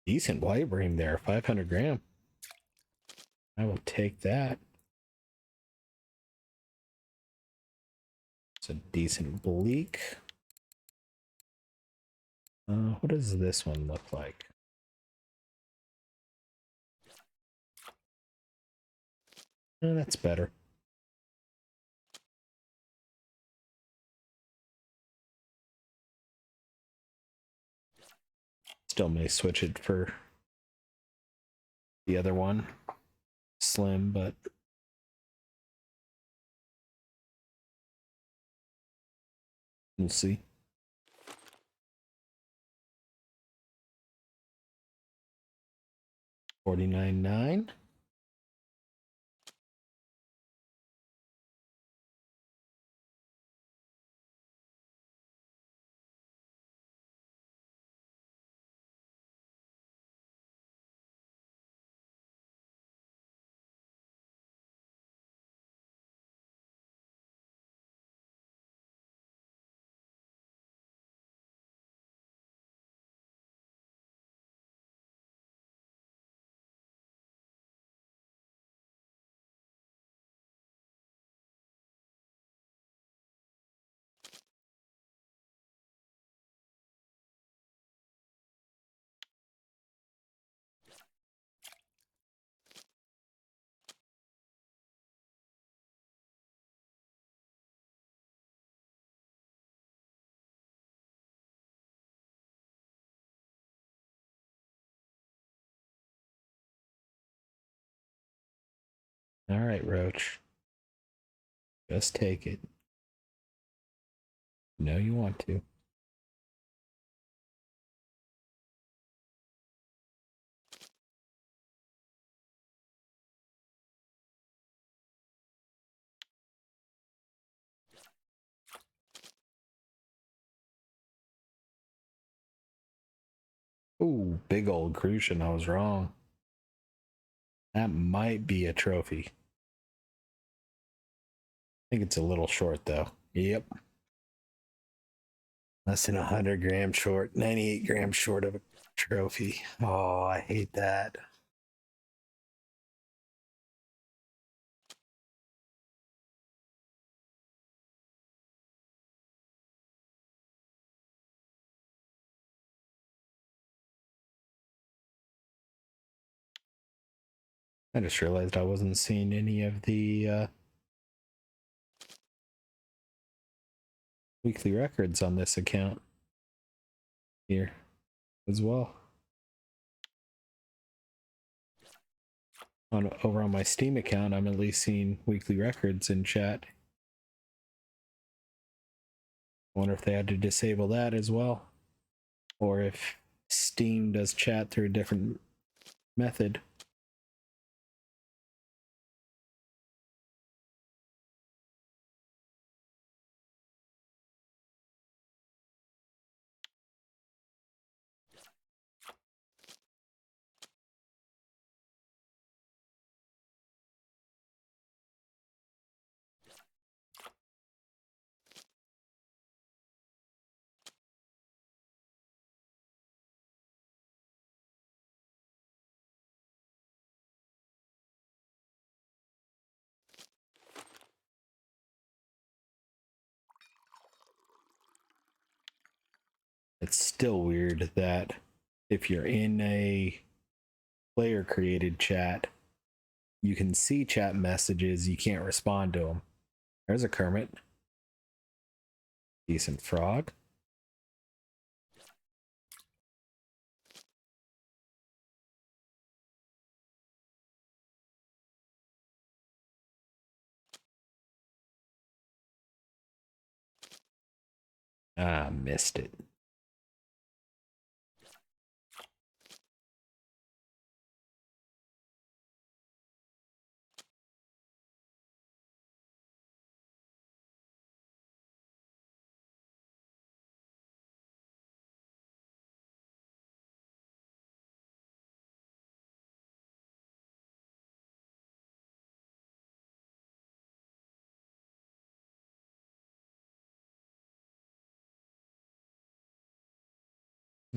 Decent white bream there, 500 gram. I will take that. It's a decent bleak. What does this one look like? That's better. Still may switch it for the other one. Slim, but we'll see. $49.9. All right, Roach. Just take it. No, you want to. Ooh, big old Crucian. I was wrong. That might be a trophy. I think it's a little short though. Yep. Less than 100 grams short, 98 grams short of a trophy. Oh, I hate that. I just realized I wasn't seeing any of the weekly records on this account here as well. Over on my Steam account, I'm at least seeing weekly records in chat. I wonder if they had to disable that as well, or if Steam does chat through a different method. It's still weird that if you're in a player created chat, you can see chat messages, you can't respond to them. There's a Kermit. Decent frog. Ah, missed it.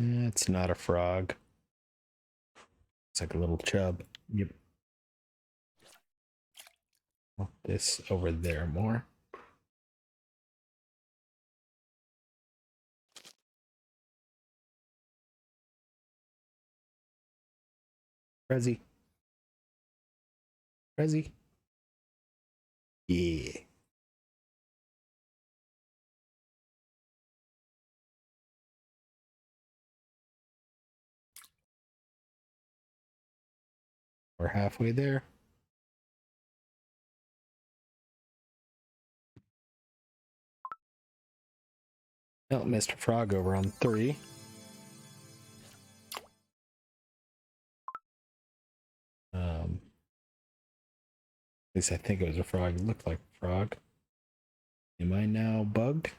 It's not a frog. It's like a little chub. Yep. This over there more. Prezi. Prezi. Yeah. We're halfway there. Oh, Mr. Frog over on 3. At least I think it was a frog. It looked like a frog. Am I now bugged?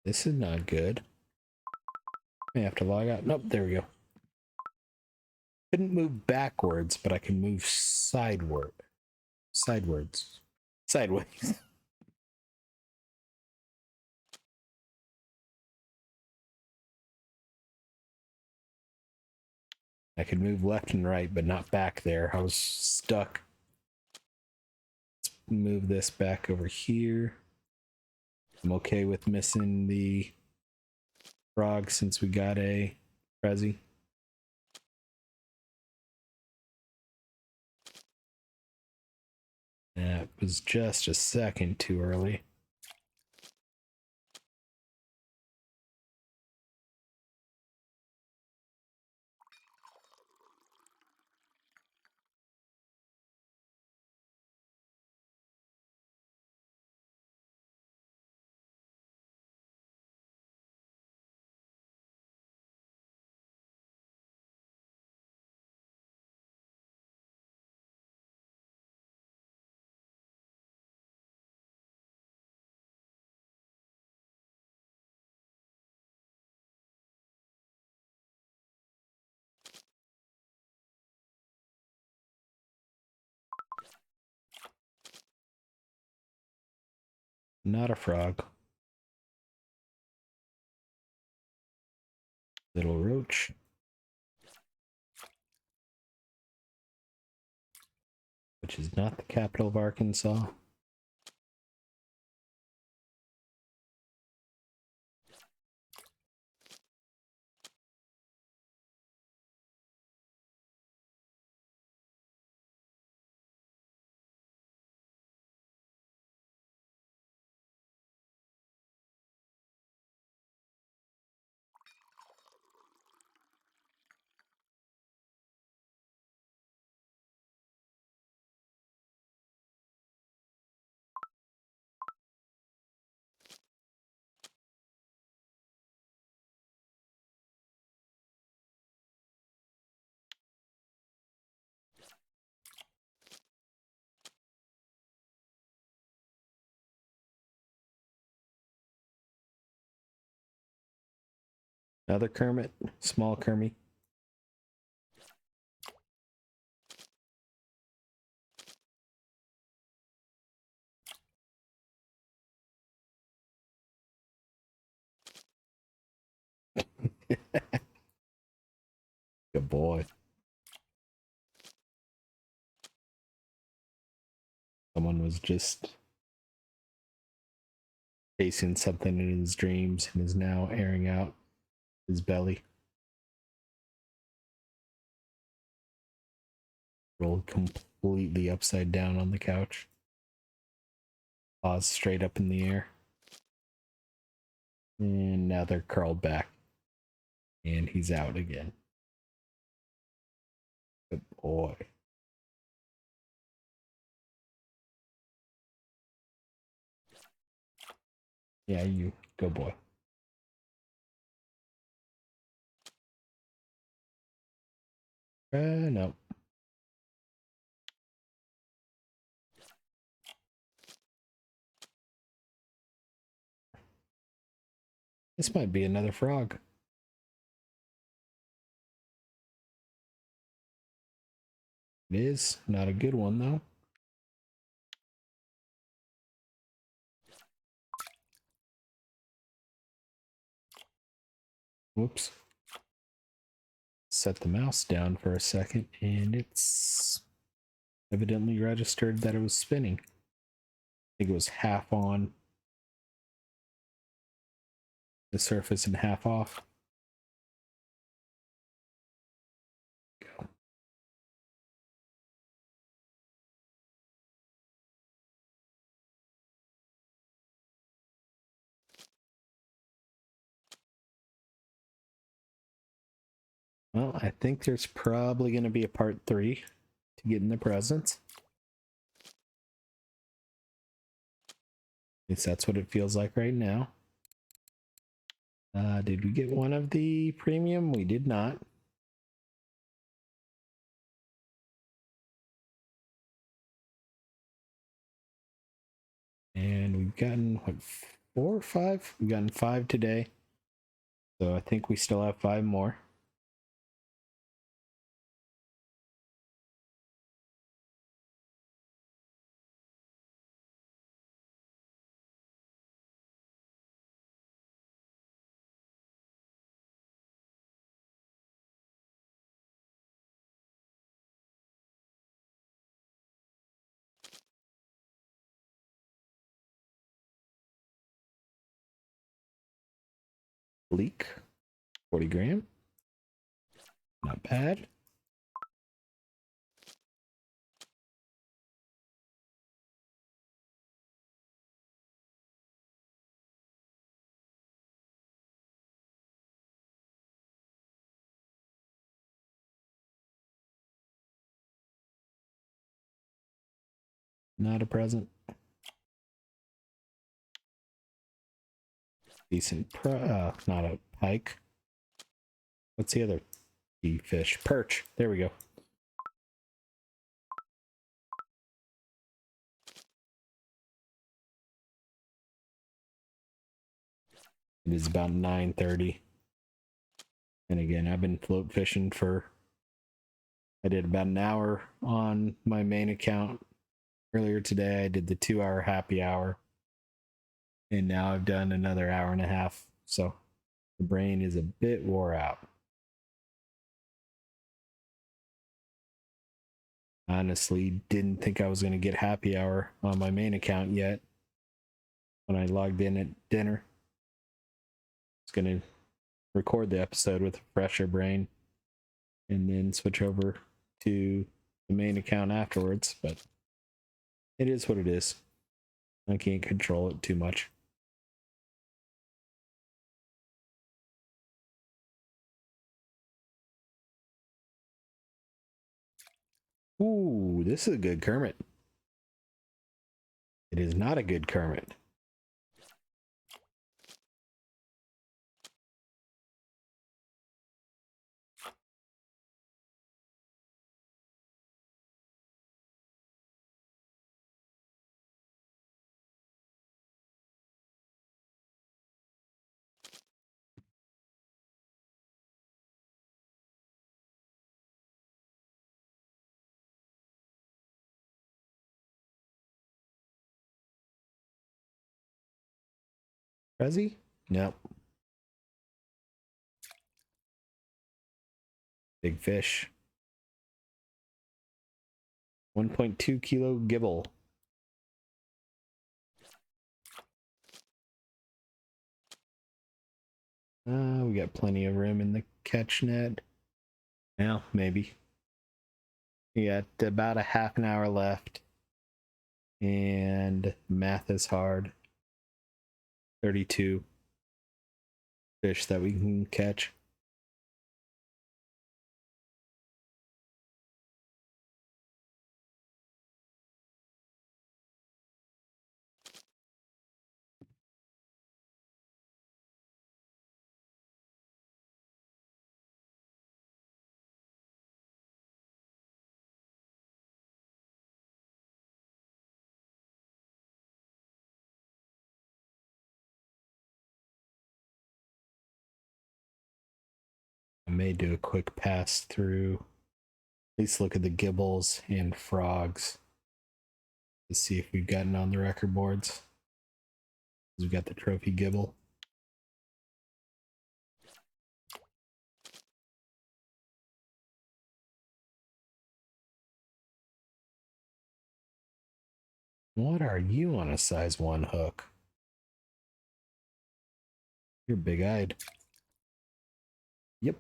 This is not good. I have to log out. Nope, there we go. Couldn't move backwards, but I can move sideways. Sideways. I could move left and right, but not back there. I was stuck. Let's move this back over here. I'm okay with missing the frog since we got a Prezi. That was just a second too early. Not a frog. Little roach. Which is not the capital of Arkansas. Another Kermit. Small Kermit. Good boy. Someone was just chasing something in his dreams and is now airing out his belly. Rolled completely upside down on the couch. Paws straight up in the air. And now they're curled back. And he's out again. Good boy. Yeah, you. Good boy. No. This might be another frog. It is. Not a good one, though. Whoops. Set the mouse down for a second, and it's evidently registered that it was spinning. I think it was half on the surface and half off. Go. Well, I think there's probably going to be a part 3 to get in the presents. At least that's what it feels like right now. Did we get one of the premium? We did not. And we've gotten, what, 4 or 5? We've gotten 5 today. So I think we still have 5 more. Bleak, 40 gram. Not bad. Not a present. Decent not a pike. What's the other fish? Perch. There we go. It is about 9:30. And again, I've been float fishing I did about an hour on my main account earlier today. I did the 2-hour happy hour. And now I've done another hour and a half, so the brain is a bit wore out. Honestly, didn't think I was going to get happy hour on my main account yet when I logged in at dinner. I was going to record the episode with a fresher brain and then switch over to the main account afterwards, but it is what it is. I can't control it too much. Ooh, this is a good Kermit. It is not a good Kermit. Fuzzy? Nope. Big fish. 1.2 kilo gibble. We got plenty of room in the catch net. Well, maybe. We got about a half an hour left. And math is hard. 32 fish that we can catch. I may do a quick pass through. At least look at the gibbles and frogs to see if we've gotten on the record boards. We've got the Trophy Gibel. What are you on a size 1 hook? You're big-eyed. Yep.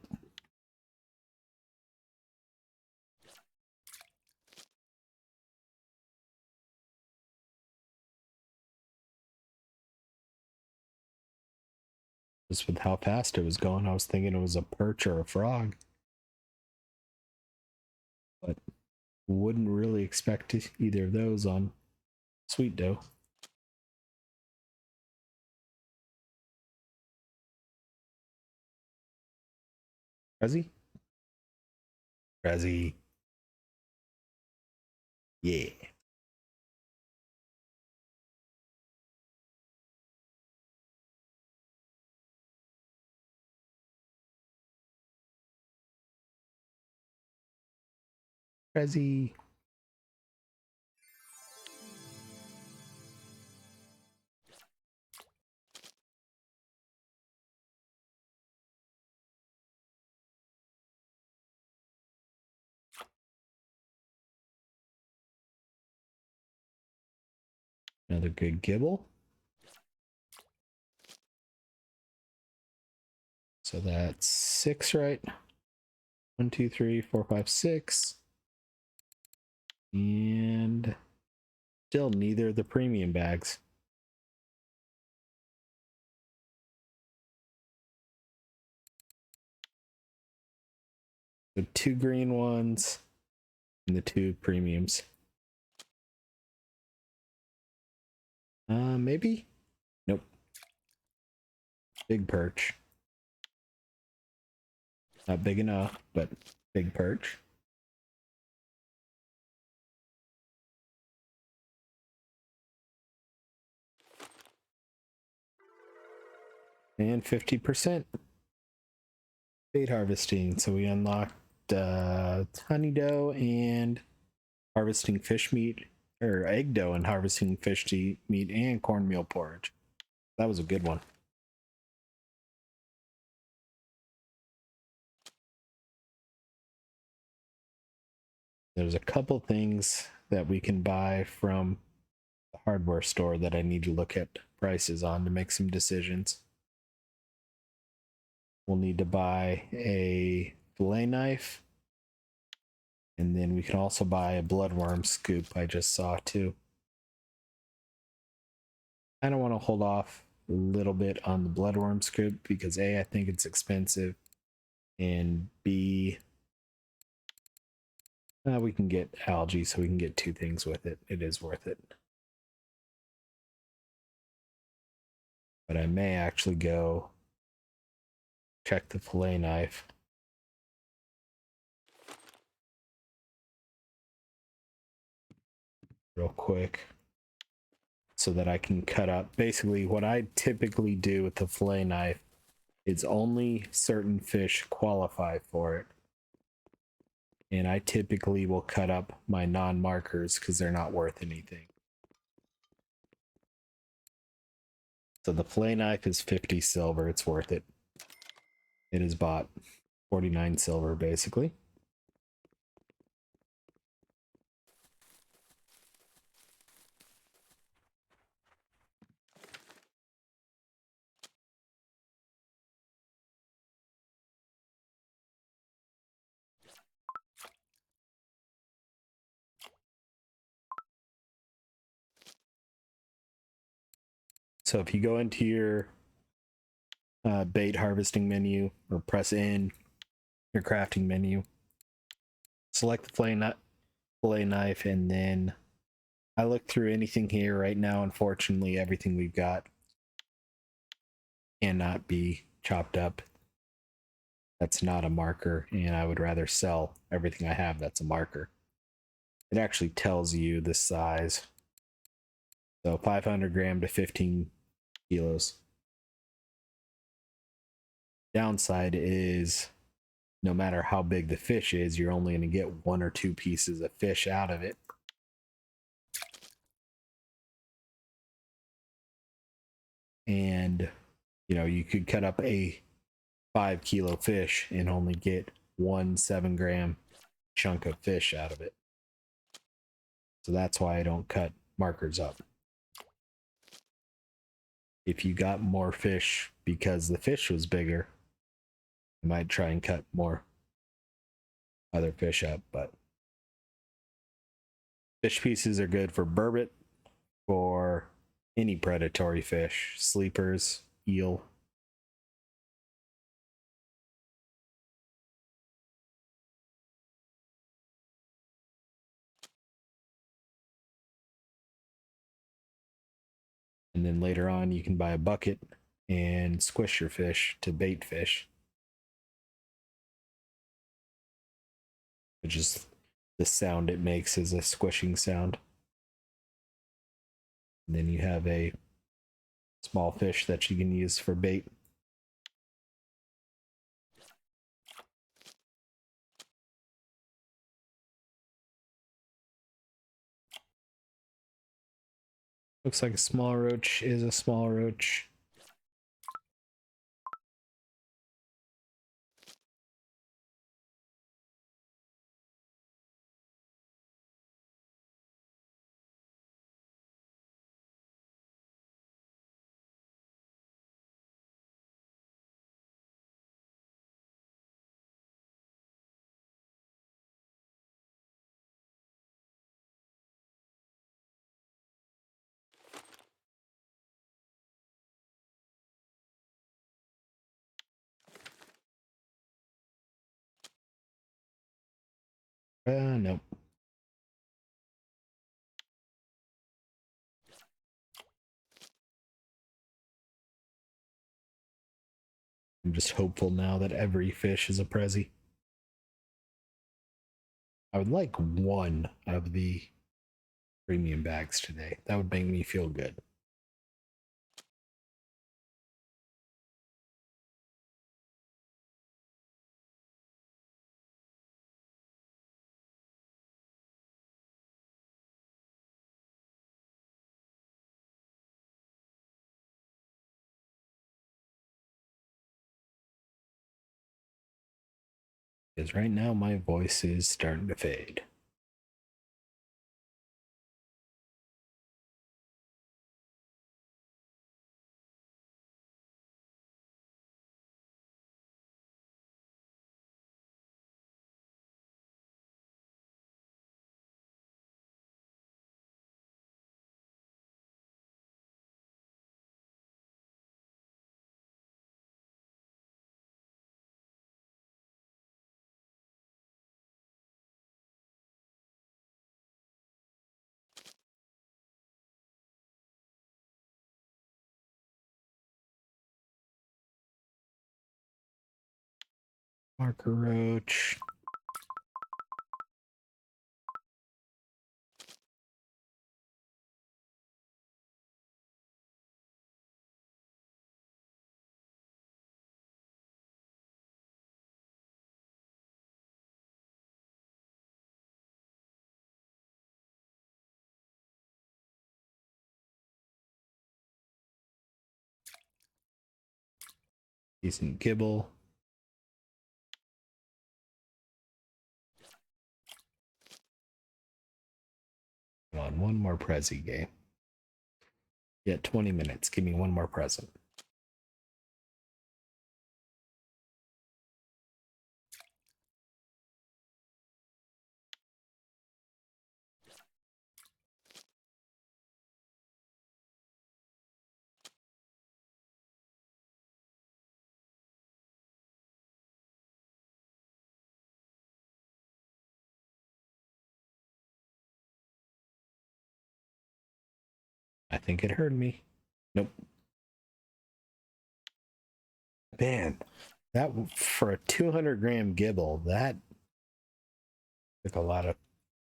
Just with how fast it was going, I was thinking it was a perch or a frog. But wouldn't really expect either of those on sweet dough. Prezzy? Prezzy. Yeah. Prezzy. Another good gibble. So that's 6, right? 1, 2, 3, 4, 5, 6. And still neither of the premium bags. The 2 green ones and the 2 premiums. Maybe? Nope. Big perch. Not big enough, but big perch. And 50% bait harvesting. So we unlocked honey dough and harvesting fish meat, or egg dough and harvesting fish meat and cornmeal porridge. That was a good one. There's a couple things that we can buy from the hardware store that I need to look at prices on to make some decisions. We'll need to buy a fillet knife, and then we can also buy a bloodworm scoop I just saw too. I don't want to hold off a little bit on the bloodworm scoop because A, I think it's expensive, and B, we can get algae, so we can get two things with it. It is worth it. But I may actually go check the fillet knife. Real quick so that I can cut up. Basically, what I typically do with the fillet knife is only certain fish qualify for it. And I typically will cut up my non-markers because they're not worth anything. So the fillet knife is 50 silver. It's worth it. It is bought 49 silver, basically. So if you go into your bait harvesting menu or press in your crafting menu, select the fillet knife, and then I look through anything here right now. Unfortunately, everything we've got cannot be chopped up. That's not a marker, and I would rather sell everything I have that's a marker. It actually tells you the size. So 500 gram to 15 kilos. Downside is no matter how big the fish is, you're only going to get one or two pieces of fish out of it. And, you know, you could cut up a 5-kilo fish and only get 1 7-gram chunk of fish out of it. So that's why I don't cut markers up. If you got more fish because the fish was bigger, I might try and cut more other fish up, but fish pieces are good for burbot, for any predatory fish, sleepers, eel. And then later on, you can buy a bucket and squish your fish to bait fish, which is the sound it makes is a squishing sound. And then you have a small fish that you can use for bait. Looks like a small roach is a small roach. Nope. I'm just hopeful now that every fish is a Prezi. I would like one of the premium bags today. That would make me feel good. Because right now my voice is starting to fade. Marker roach. Decent gibble. Come on, one more Prezi game. Yeah, 20 minutes. Give me one more present. I think it heard me. Nope. Man, that for a 200-gram gibble, that took a lot of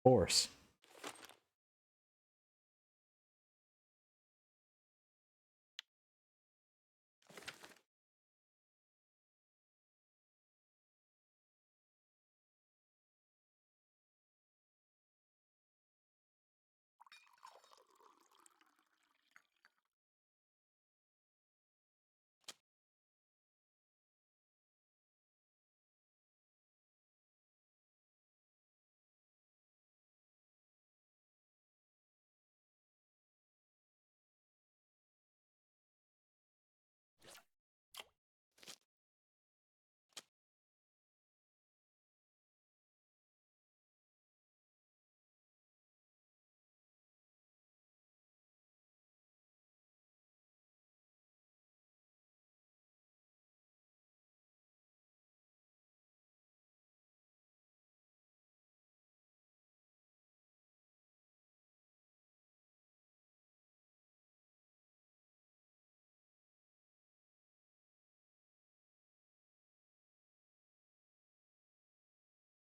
force.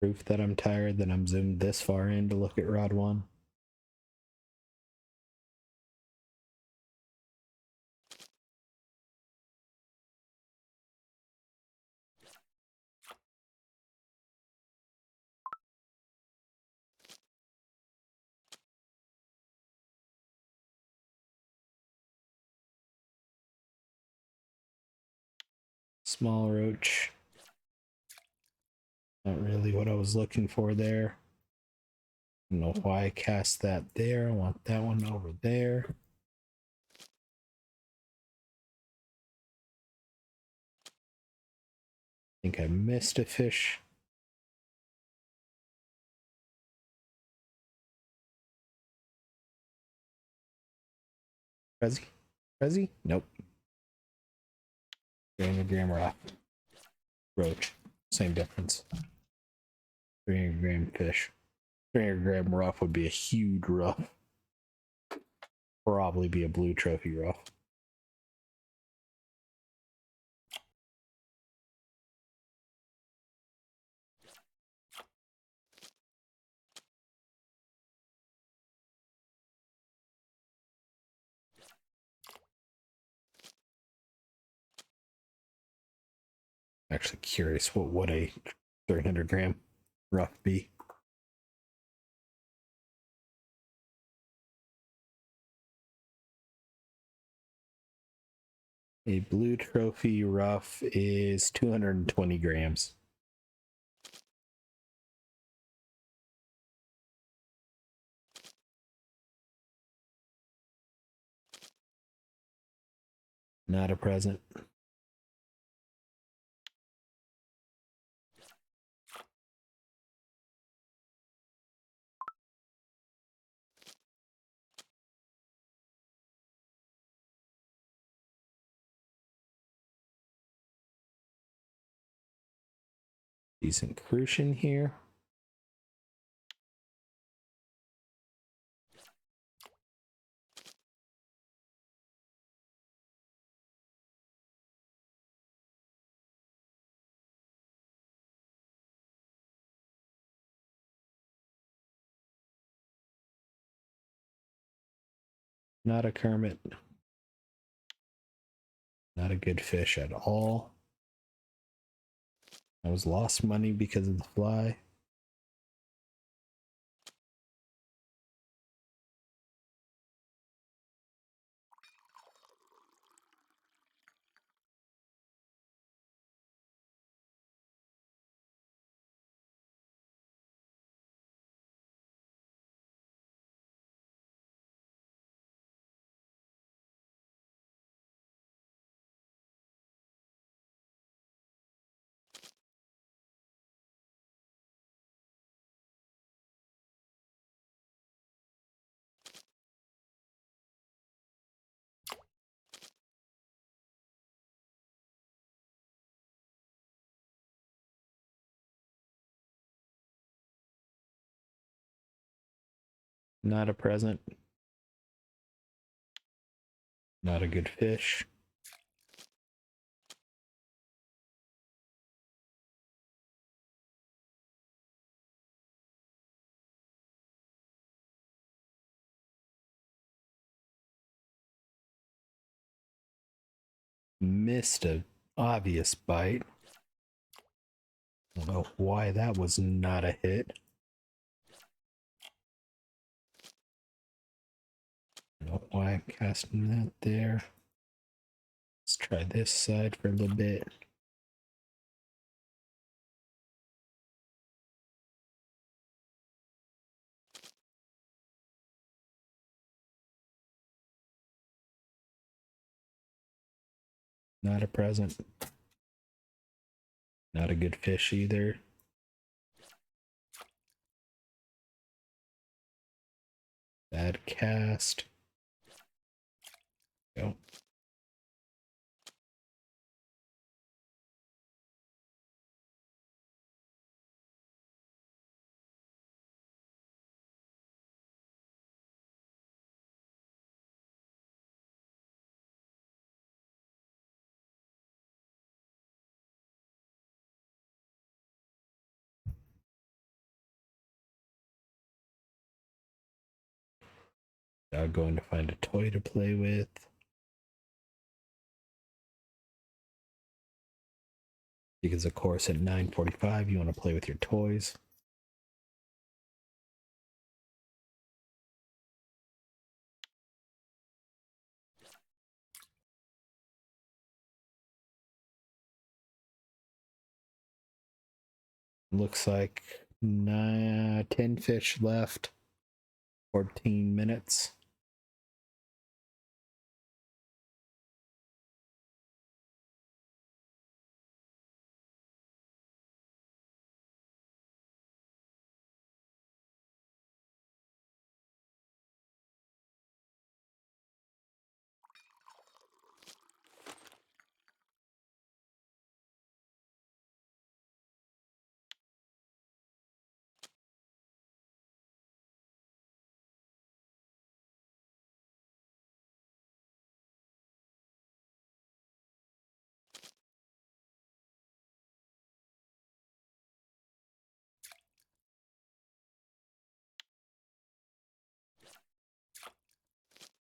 Proof that I'm tired that I'm zoomed this far in to look at rod one. Small roach. Not really what I was looking for there. I don't know why I cast that there. I want that one over there. I think I missed a fish. Prezi? Prezi? Nope. 300-gram rock. Roach. Same difference. 300-gram fish. 300-gram rough would be a huge rough. Probably be a blue trophy rough. Actually curious, what would a 300-gram rough be? A blue trophy rough is 220 grams. Not a present. Decent crucian here. Not a Kermit. Not a good fish at all. I was lost money because of the fly. Not a present. Not a good fish. Missed a obvious bite. I don't know why that was not a hit. I don't know why I'm casting that there. Let's try this side for a little bit. Not a present. Not a good fish either. Bad cast. Go. Now going to find a toy to play with. Because of course at 9:45 you want to play with your toys. Looks like 10 fish left. 14 minutes.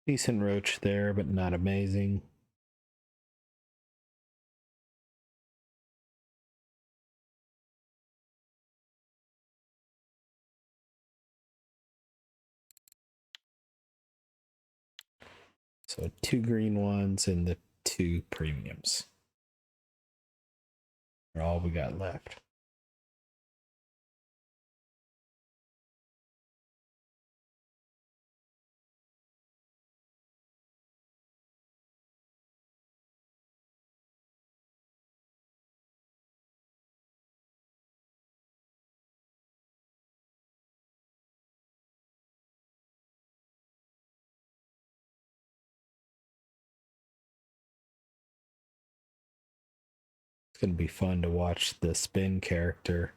Decent roach there, but not amazing. So 2 green ones and the 2 premiums are all we got left. It's gonna be fun to watch the spin character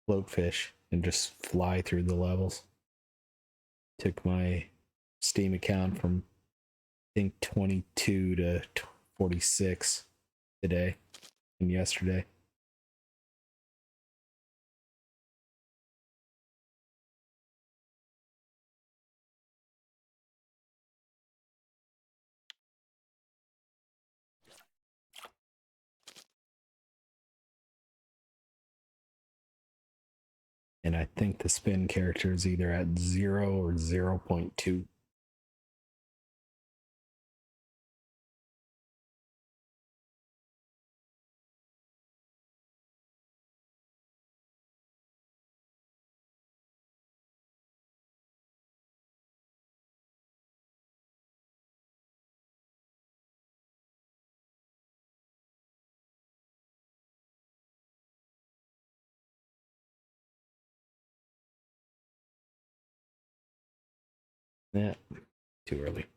float fish and just fly through the levels. Took my Steam account from I think 22 to 46 today and yesterday. And I think the spin character is either at 0 or 0.2. Yeah, too early.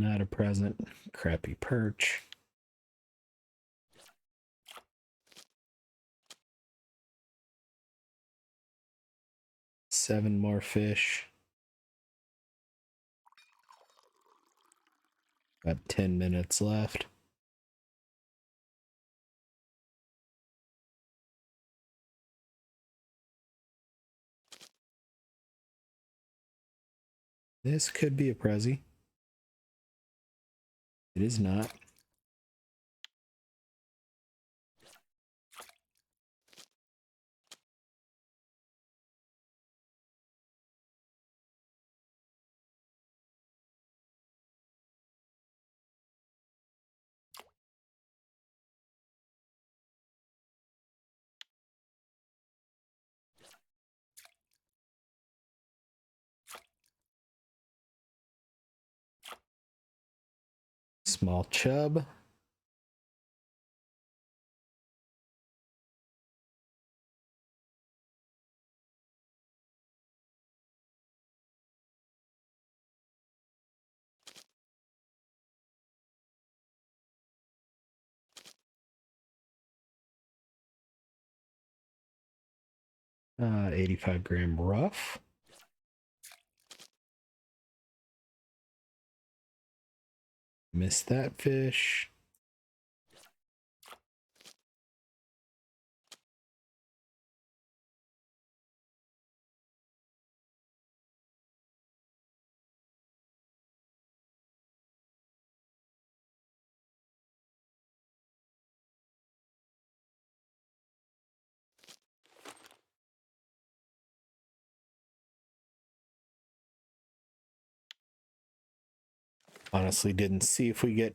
Not a present. Crappy perch. Seven more fish. Got 10 minutes left. This could be a Prezi. It is not. 'Small chub. Uh, 85-gram rough. Missed that fish. Honestly, didn't see if we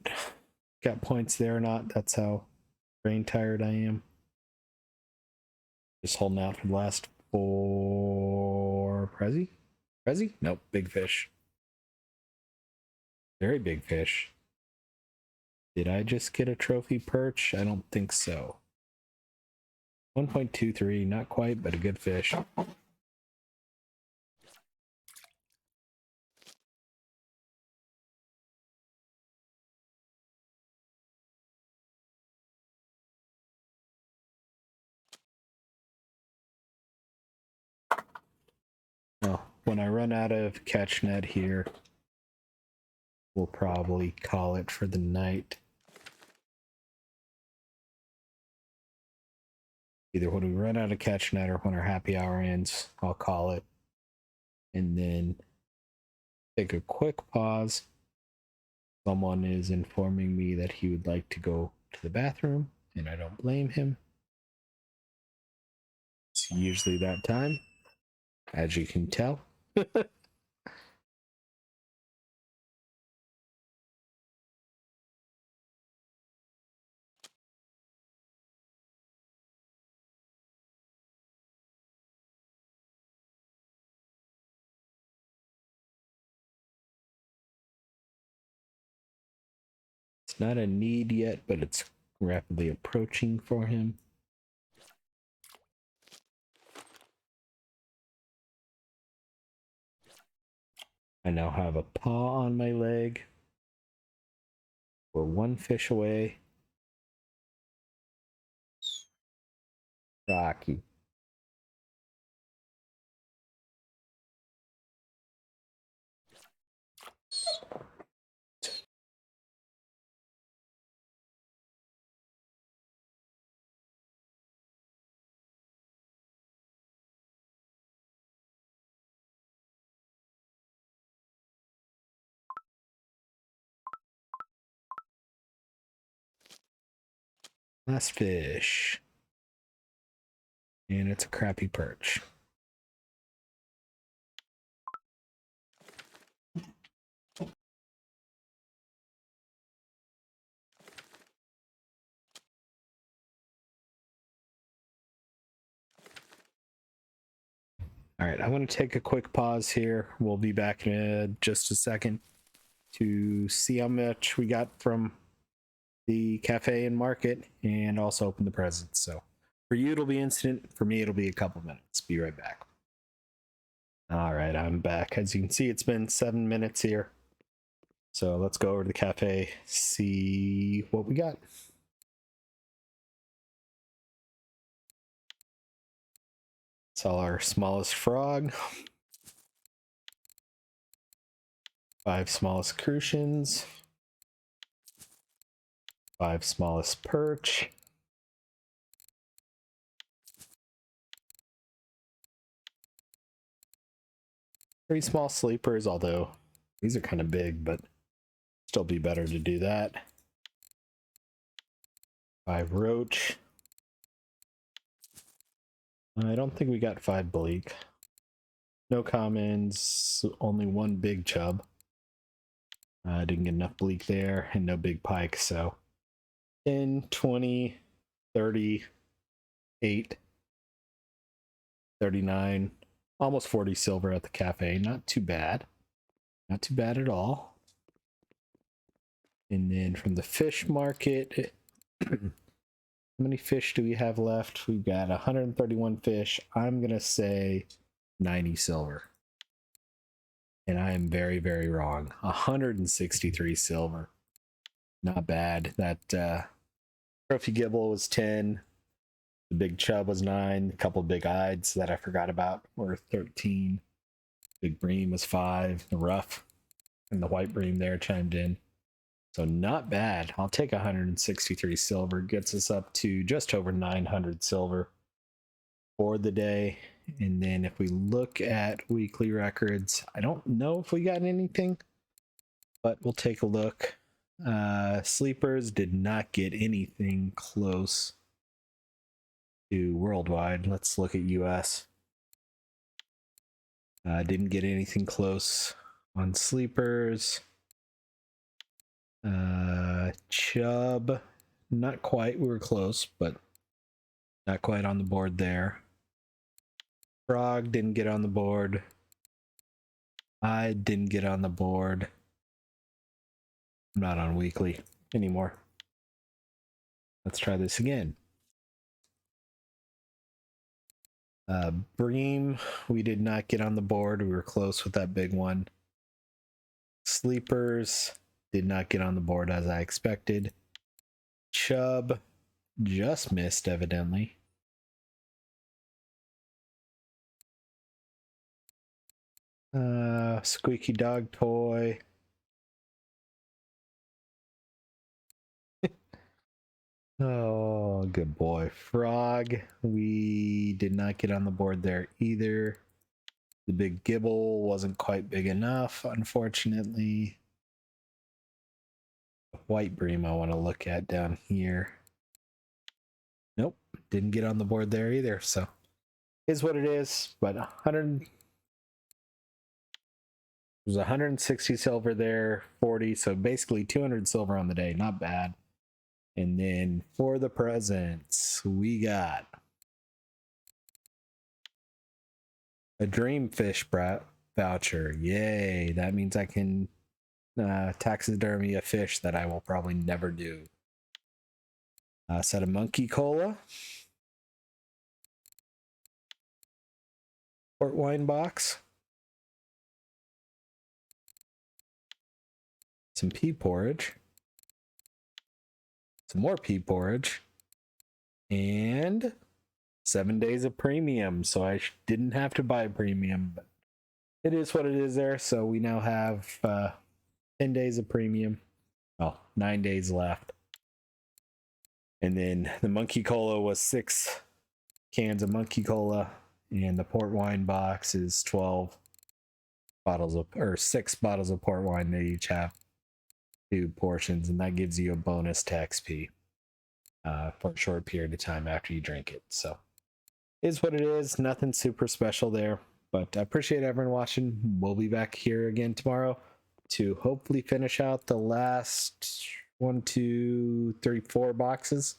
got points there or not. That's how brain tired I am. Just holding out for the last four. Prezi? Prezi? Nope. Big fish. Very big fish. Did I just get a trophy perch? I don't think so. 1.23, not quite, but a good fish. Well, when I run out of catch net here, we'll probably call it for the night. Either when we run out of catch net or when our happy hour ends, I'll call it. And then take a quick pause. Someone is informing me that he would like to go to the bathroom, and I don't blame him. It's usually that time, as you can tell. It's not a need yet, but it's rapidly approaching for him. I now have a paw on my leg. We're one fish away. Rocky. Last fish. And it's a crappy perch. All right, I'm going to take a quick pause here. We'll be back in just a second to see how much we got from the cafe and market and also open the presents. So for you, it'll be instant. For me, it'll be a couple minutes. Be right back. All right, I'm back. As you can see, it's been 7 minutes here. So let's go over to the cafe, see what we got. Sell our smallest frog. 5 smallest crucians. 5 smallest perch. Pretty small sleepers, although these are kind of big, but still be better to do that. 5 roach. I don't think we got 5 bleak. No commons, only 1 big chub. Didn't get enough bleak there, and no big pike, so 10, 20, 30, 8, 39, almost 40 silver at the cafe. Not too bad. Not too bad at all. And then from the fish market, how many fish do we have left? We've got 131 fish. I'm going to say 90 silver. And I am very, very wrong. 163 silver. Not bad. That Trophy Gibel was 10. The big chub was 9. A couple big eyes that I forgot about were 13. Big bream was 5. The rough and the white bream there chimed in. So not bad. I'll take 163 silver. Gets us up to just over 900 silver for the day. And then if we look at weekly records, I don't know if we got anything, but we'll take a look. Sleepers did not get anything close to worldwide. Let's look at US. Didn't get anything close on sleepers. Chub, not quite. We were close, but not quite on the board there. Frog didn't get on the board. I didn't get on the board. I'm not on weekly anymore. Let's try this again. Bream, we did not get on the board. We were close with that big one. Sleepers did not get on the board as I expected. Chub just missed, evidently. Squeaky dog toy. Oh, good boy. Frog, we did not get on the board there either. The big gibble wasn't quite big enough, unfortunately. White bream I want to look at down here. Nope, didn't get on the board there either, so is what it is. But 100 was 160 silver there, 40, so basically 200 silver on the day. Not bad. And then for the presents, we got a Dreamfish voucher. Yay! That means I can taxidermy a fish that I will probably never do. A set of monkey cola, port wine box, some pea porridge, some more pea porridge, and 7 days of premium. So I didn't have to buy premium, but it is what it is there. So we now have 10 days of premium. Oh, 9 days left. And then the monkey cola was 6 cans of monkey cola, and the port wine box is 12 bottles of, or 6 bottles of port wine. They each have 2 portions, and that gives you a bonus to XP for a short period of time after you drink it. So is what it is. Nothing super special there, but I appreciate everyone watching. We'll be back here again tomorrow to hopefully finish out the last 1, 2, 3, 4 boxes.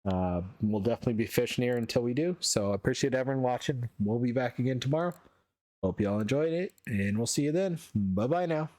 We'll definitely be fishing here until we do. So I appreciate everyone watching. We'll be back again tomorrow. Hope you all enjoyed it, and we'll see you then. Bye bye now.